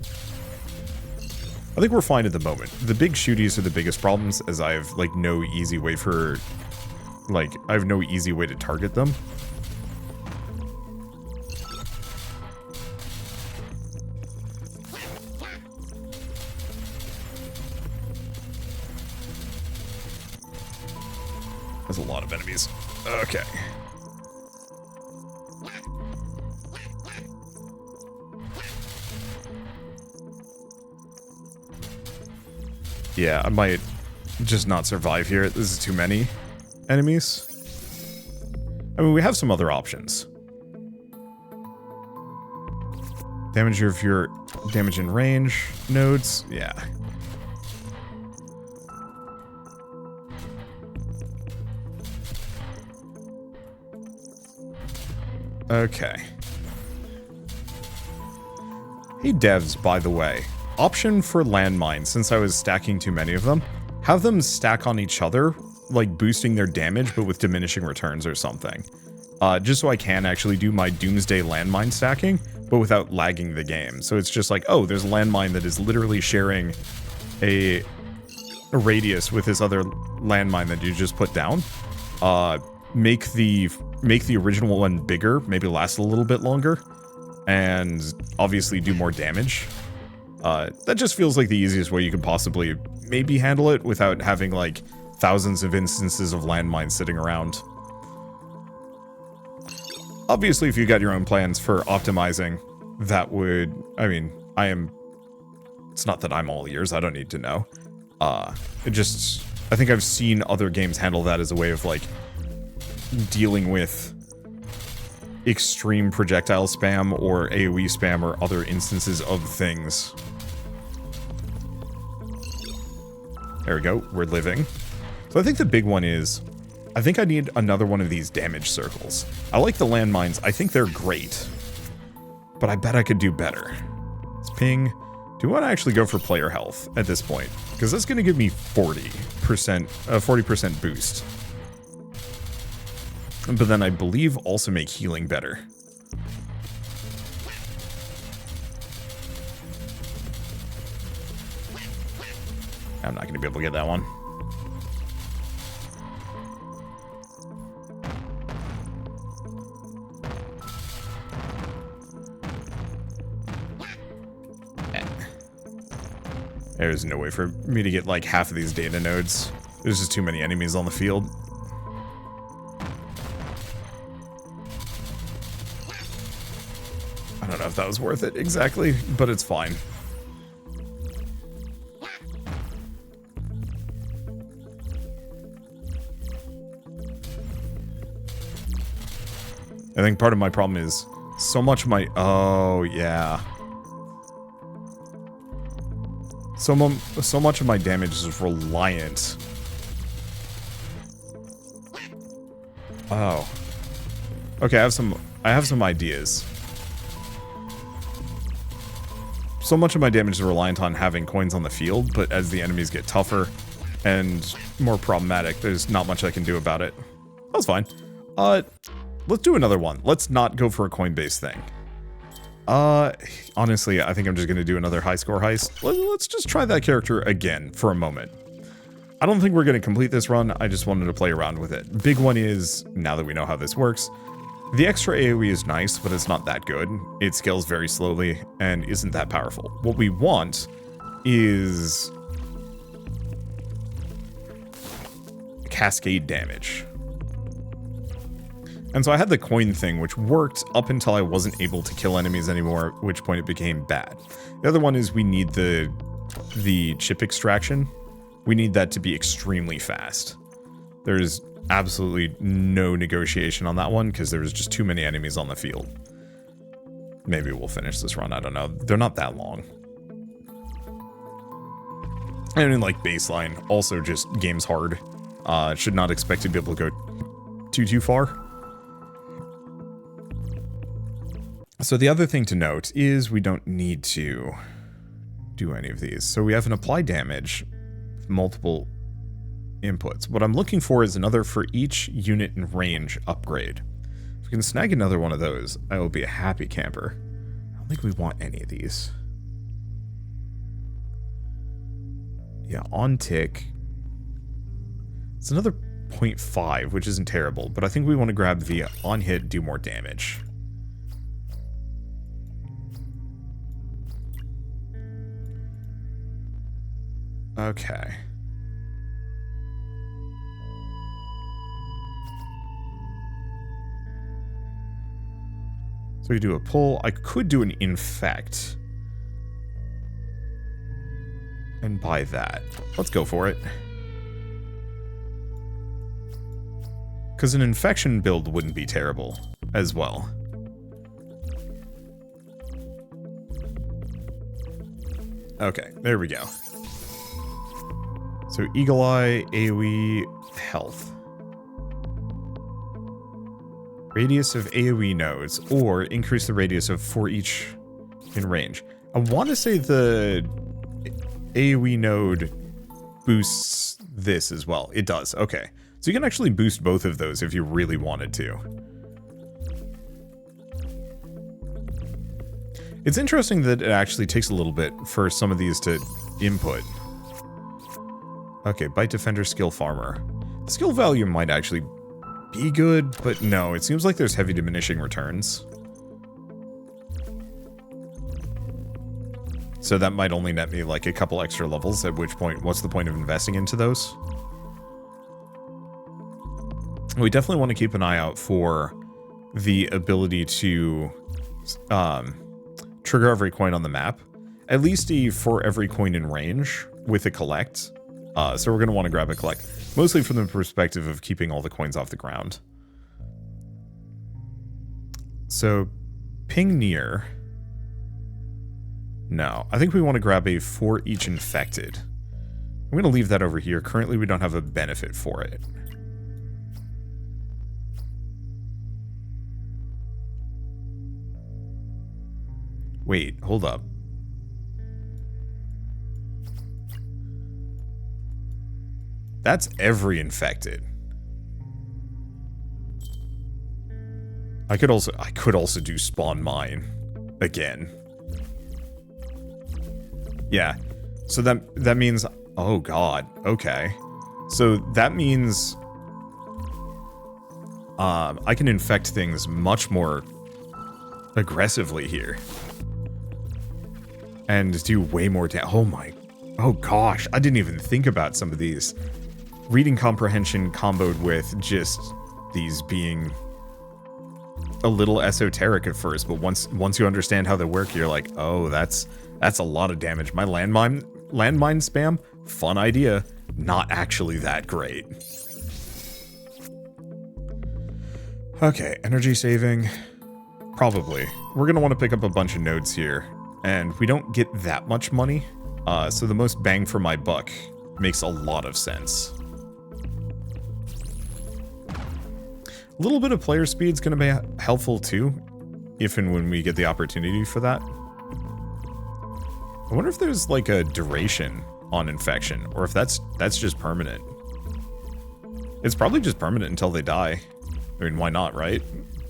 I think we're fine at the moment. The big shooties are the biggest problems, as I have, like, no easy way for... Like, I have no easy way to target them. There's a lot of enemies. Okay. Yeah, I might just not survive here. This is too many enemies. I mean, we have some other options. Damage of your damage in range nodes. Yeah. Okay. Hey devs, by the way. Option for landmines, since I was stacking too many of them, have them stack on each other, like boosting their damage, but with diminishing returns or something. Just so I can actually do my Doomsday landmine stacking, but without lagging the game. So it's just like, oh, there's a landmine that is literally sharing a radius with this other landmine that you just put down. Make the original one bigger, maybe last a little bit longer, and obviously do more damage. That just feels like the easiest way you could possibly maybe handle it without having, like, thousands of instances of landmines sitting around. Obviously, if you got your own plans for optimizing, that would... I mean, it's not that I'm all ears, I don't need to know. It just... I think I've seen other games handle that as a way of, like, dealing with extreme projectile spam or AoE spam or other instances of things. There we go, we're living. So I think the big one is, I think I need another one of these damage circles. I like the landmines, I think they're great. But I bet I could do better. Let's ping, Do you want to actually go for player health at this point? Because that's going to give me 40% boost. But then I believe also make healing better. I'm not going to be able to get that one. There's no way for me to get like half of these data nodes. There's just too many enemies on the field. I don't know if that was worth it exactly, but it's fine. I think part of my problem is so much of my... Oh, yeah. So much of my damage is reliant. Oh. Okay, I have some ideas. So much of my damage is reliant on having coins on the field, but as the enemies get tougher and more problematic, there's not much I can do about it. That's fine. Let's do another one. Let's not go for a coin-based thing. Honestly, I think I'm just going to do another high score heist. Let's just try that character again for a moment. I don't think we're going to complete this run. I just wanted to play around with it. Big one is, now that we know how this works, the extra AoE is nice, but it's not that good. It scales very slowly and isn't that powerful. What we want is cascade damage. And so I had the coin thing, which worked up until I wasn't able to kill enemies anymore, at which point it became bad. The other one is we need the chip extraction. We need that to be extremely fast. There's absolutely no negotiation on that one, because there was just too many enemies on the field. Maybe we'll finish this run, I don't know. They're not that long. And in like baseline, also just game's hard. Should not expect to be able to go too far. So the other thing to note is we don't need to do any of these. So we have an apply damage with multiple inputs. What I'm looking for is another for each unit in range upgrade. If we can snag another one of those, I will be a happy camper. I don't think we want any of these. Yeah, on tick. It's another 0.5, which isn't terrible, but I think we want to grab the on hit, do more damage. Okay. So we do a pull. I could do an infect. And buy that. Let's go for it. Because an infection build wouldn't be terrible as well. Okay, there we go. So Eagle Eye, AoE, health. Radius of AoE nodes, or increase the radius of for each in range. I want to say the AoE node boosts this as well. It does, okay. So you can actually boost both of those if you really wanted to. It's interesting that it actually takes a little bit for some of these to input. Okay, Bite Defender, Skill Farmer. The skill value might actually be good, but no, it seems like there's heavy diminishing returns. So that might only net me like a couple extra levels, at which point, what's the point of investing into those? We definitely want to keep an eye out for the ability to trigger every coin on the map. At least for every coin in range with a collect. So we're going to want to grab a collect. Mostly from the perspective of keeping all the coins off the ground. So, ping near. No, I think we want to grab a for each infected. I'm going to leave that over here. Currently, we don't have a benefit for it. Wait, hold up. That's every infected. I could also do spawn mine again. Yeah. So that means, oh god, okay. So that means I can infect things much more aggressively here. And do way more damage. Oh gosh, I didn't even think about some of these. Reading comprehension comboed with just these being a little esoteric at first, but once you understand how they work, you're like, oh, that's a lot of damage. My landmine spam, fun idea, not actually that great. Okay, energy saving, probably. We're gonna want to pick up a bunch of nodes here, and we don't get that much money, so the most bang for my buck makes a lot of sense. A little bit of player speed is going to be helpful too, if and when we get the opportunity for that. I wonder if there's like a duration on infection, or if that's just permanent. It's probably just permanent until they die. I mean, why not, right?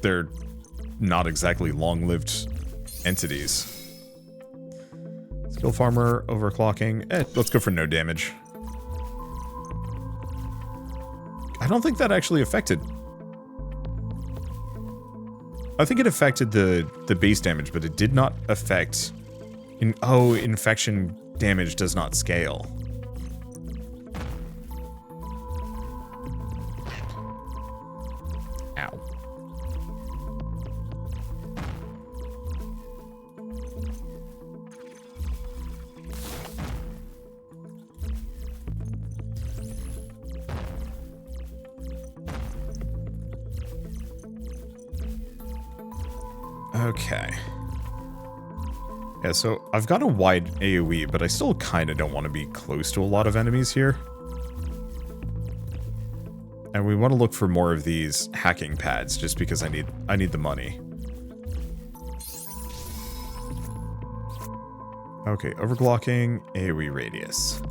They're not exactly long-lived entities. Skill farmer, overclocking. Let's go for no damage. I don't think that actually affected. I think it affected the base damage, but it did not affect... infection damage does not scale. Ow. Okay. Yeah, so I've got a wide AoE, but I still kind of don't want to be close to a lot of enemies here. And we want to look for more of these hacking pads, just because I need the money. Okay, overclocking, AoE radius.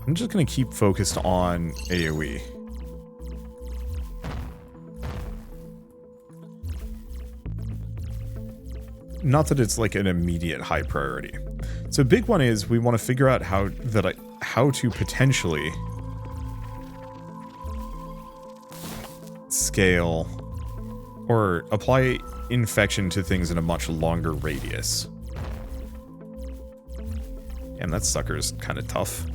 I'm just going to keep focused on AoE. Not that it's like an immediate high priority. So a big one is we want to figure out how to potentially scale or apply infection to things in a much longer radius. Damn, that sucker's kind of tough.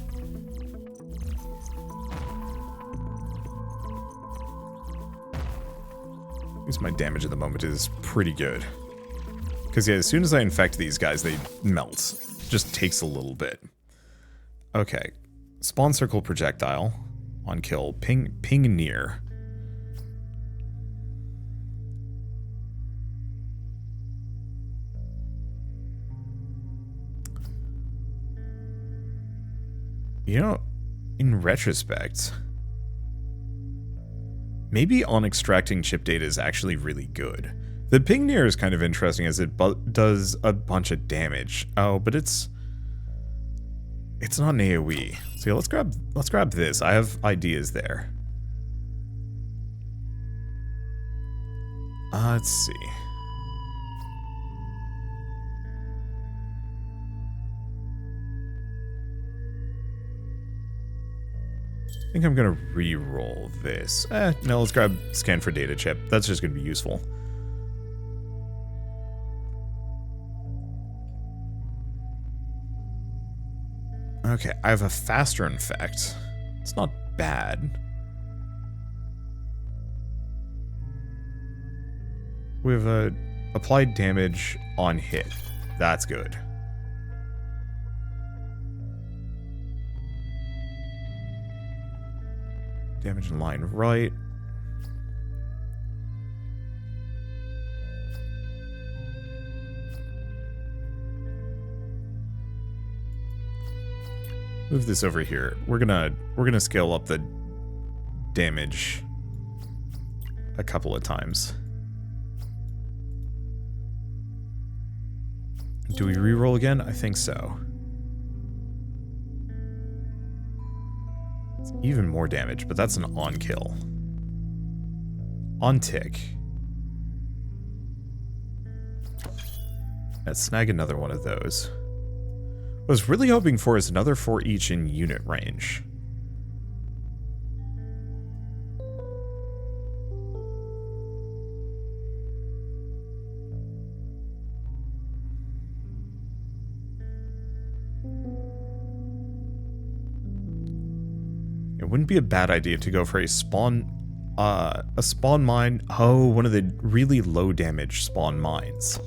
At least my damage at the moment is pretty good. Because yeah, as soon as I infect these guys, they melt. Just takes a little bit. Okay. Spawn circle projectile. On kill. Ping near. You know, in retrospect, maybe on extracting chip data is actually really good. The ping near is kind of interesting as it does a bunch of damage. Oh, but it's not an AoE. So yeah, let's grab this. I have ideas there. Let's see. I think I'm gonna re-roll this. No, let's grab scan for data chip. That's just gonna be useful. Okay, I have a faster infect. It's not bad. We have a applied damage on hit. That's good. Damage in line right. Move this over here. We're gonna scale up the damage a couple of times. Do we reroll again? I think so. It's Even more damage, but that's an on-kill. On-tick. Let's snag another one of those. What I was really hoping for is another 4 each in unit range. It wouldn't be a bad idea to go for a spawn mine. Oh, one of the really low damage spawn mines.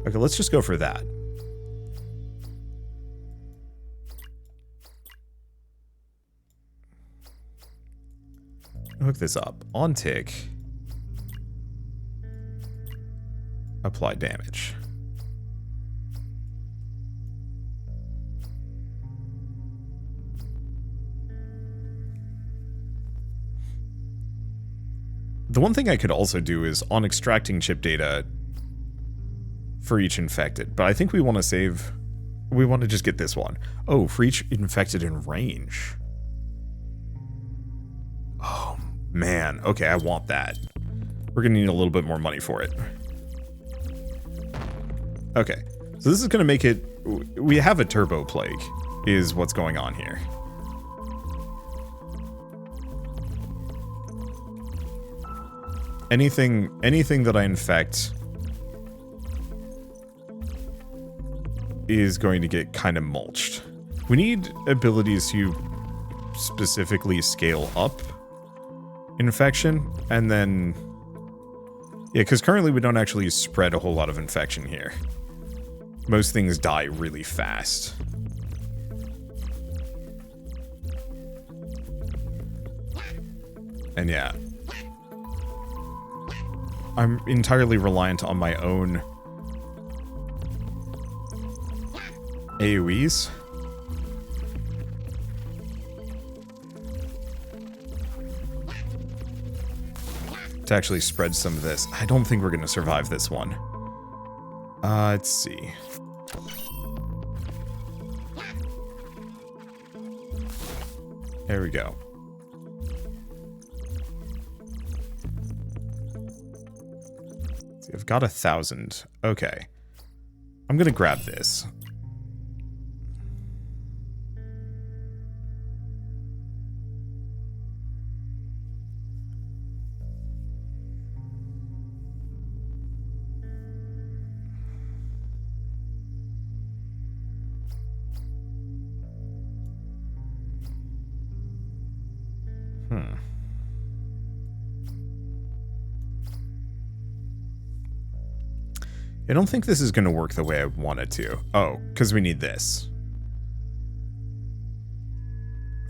Okay, let's just go for that. Hook this up. On tick. Apply damage. The one thing I could also do is on extracting chip data for each infected, but I think we want to save... We want to just get this one. Oh, for each infected in range. Oh, man. Okay, I want that. We're going to need a little bit more money for it. Okay, so this is going to make it... We have a turbo plague, is what's going on here. Anything that I infect is going to get kind of mulched. We need abilities to specifically scale up infection, and then... Yeah, because currently we don't actually spread a whole lot of infection here. Most things die really fast. And yeah. I'm entirely reliant on my own AoEs. To actually spread some of this. I don't think we're going to survive this one. Let's see. There we go. See, I've got 1,000. Okay. I'm going to grab this. I don't think this is going to work the way I want it to. Oh, because we need this.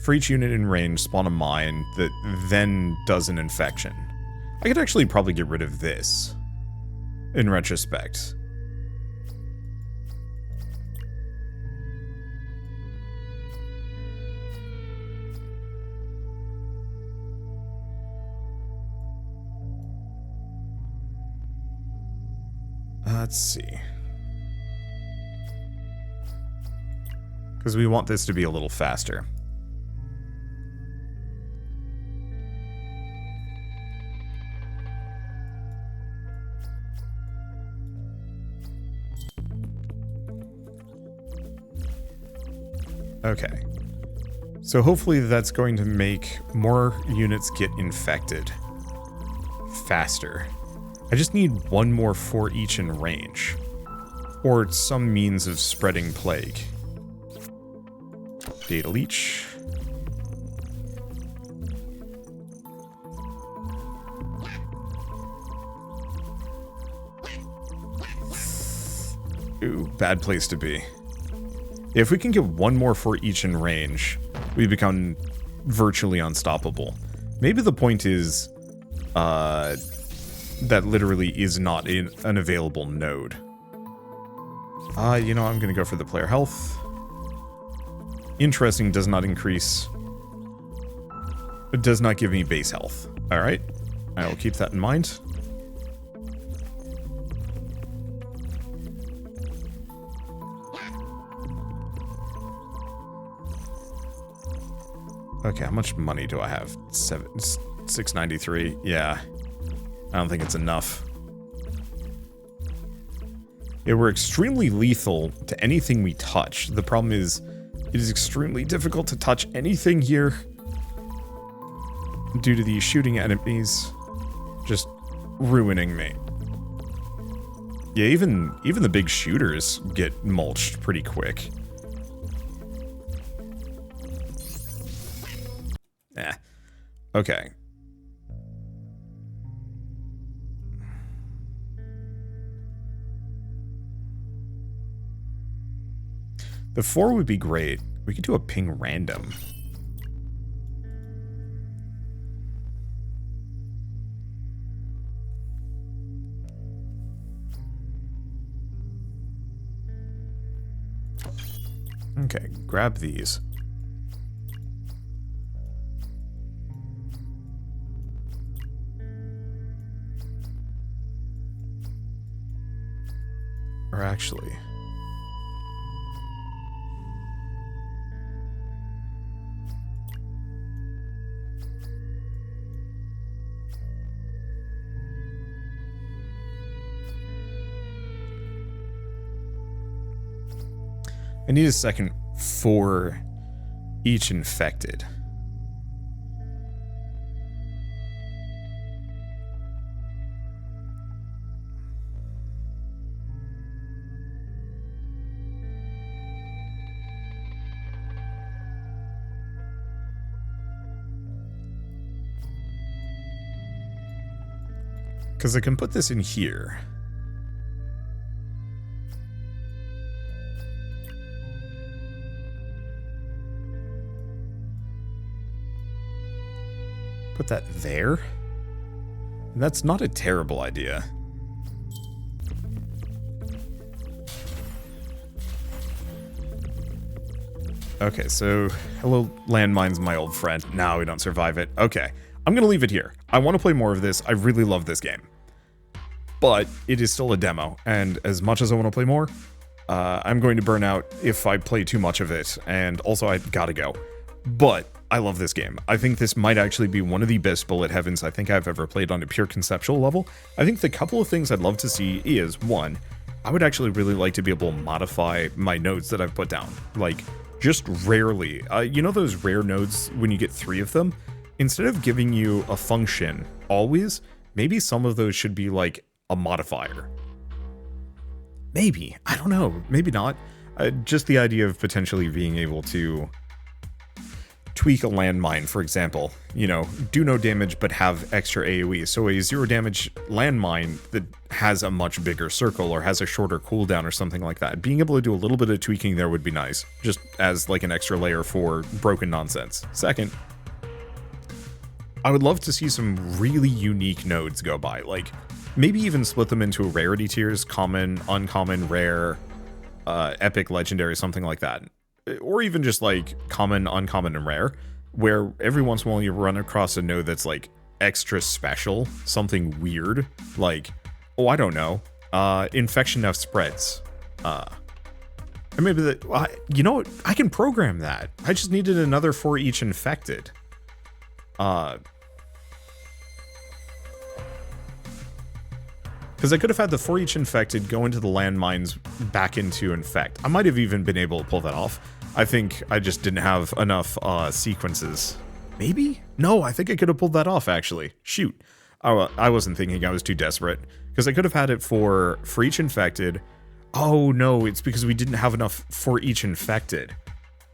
For each unit in range, spawn a mine that then does an infection. I could actually probably get rid of this, in retrospect. Let's see. Because we want this to be a little faster. Okay. So hopefully that's going to make more units get infected faster. I just need one more for each in range. Or some means of spreading plague. Data leech. Ooh, bad place to be. If we can get one more for each in range, we become virtually unstoppable. Maybe the point is, that literally is not an available node. You know, I'm gonna go for the player health. Interesting, does not increase. It does not give me base health. Alright, I will keep that in mind. Okay, how much money do I have? 693. Yeah. I don't think it's enough. Yeah, we're extremely lethal to anything we touch. The problem is, it is extremely difficult to touch anything here due to these shooting enemies just ruining me. Yeah, even the big shooters get mulched pretty quick. Okay. The 4 would be great. We could do a ping random. Okay, grab these. Or actually... I need a second for each infected. Because I can put this in here. Put that there? That's not a terrible idea. Okay, so hello landmines, my old friend. No, we don't survive it. Okay, I'm gonna leave it here. I want to play more of this. I really love this game. But it is still a demo, and as much as I want to play more, I'm going to burn out if I play too much of it, and also I gotta go. But I love this game. I think this might actually be one of the best bullet heavens I think I've ever played on a pure conceptual level. I think the couple of things I'd love to see is, one, I would actually really like to be able to modify my nodes that I've put down. Like, just rarely. You know those rare nodes when you get 3 of them? Instead of giving you a function always, maybe some of those should be like a modifier. Maybe. I don't know. Maybe not. Just the idea of potentially being able to tweak a landmine, for example, you know, do no damage but have extra AoE. So a 0 damage landmine that has a much bigger circle or has a shorter cooldown or something like that. Being able to do a little bit of tweaking there would be nice, just as like an extra layer for broken nonsense. Second, I would love to see some really unique nodes go by, like maybe even split them into rarity tiers, common, uncommon, rare, epic, legendary, something like that. Or even just like common, uncommon, and rare, where every once in a while you run across a node that's like extra special, something weird, like, oh, I don't know, infection now spreads. Or maybe that, you know what, I can program that. I just needed another for each infected. Because I could have had the for each infected go into the landmines back into infect. I might have even been able to pull that off. I think I just didn't have enough sequences. Maybe? No, I think I could have pulled that off, actually. Shoot. Oh, I wasn't thinking, I was too desperate. Because I could have had it for each infected. Oh no, it's because we didn't have enough for each infected.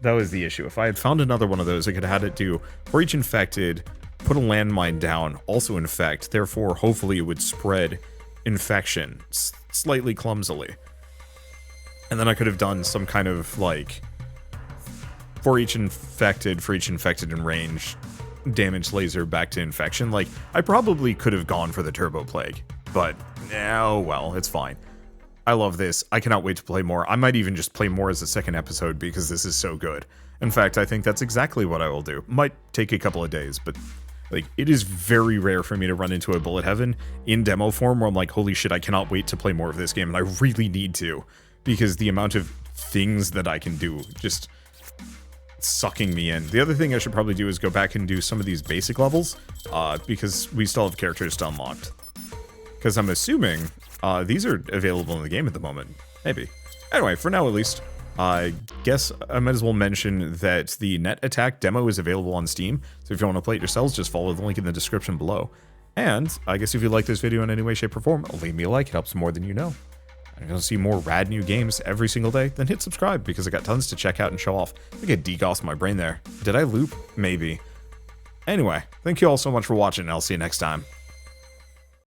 That was the issue. If I had found another one of those, I could have had it do for each infected, put a landmine down, also infect, therefore hopefully it would spread infection slightly clumsily. And then I could have done some kind of like for each infected in range damage laser back to infection. Like I probably could have gone for the turbo plague, but oh well, it's fine. I love this. I cannot wait to play more. I might even just play more as a second episode because this is so good. In fact, I think that's exactly what I will do. Might take a couple of days, but like, it is very rare for me to run into a bullet heaven in demo form where I'm like, holy shit, I cannot wait to play more of this game, and I really need to, because the amount of things that I can do, just, sucking me in. The other thing I should probably do is go back and do some of these basic levels, because we still have characters still unlocked. Because I'm assuming these are available in the game at the moment. Maybe. Anyway, for now at least, I guess I might as well mention that the Net.Attack demo is available on Steam, so if you want to play it yourselves, just follow the link in the description below. And I guess if you like this video in any way, shape, or form, leave me a like, it helps more than you know. And if you want to see more rad new games every single day, then hit subscribe, because I got tons to check out and show off. I think I degossed my brain there. Did I loop? Maybe. Anyway, thank you all so much for watching, and I'll see you next time.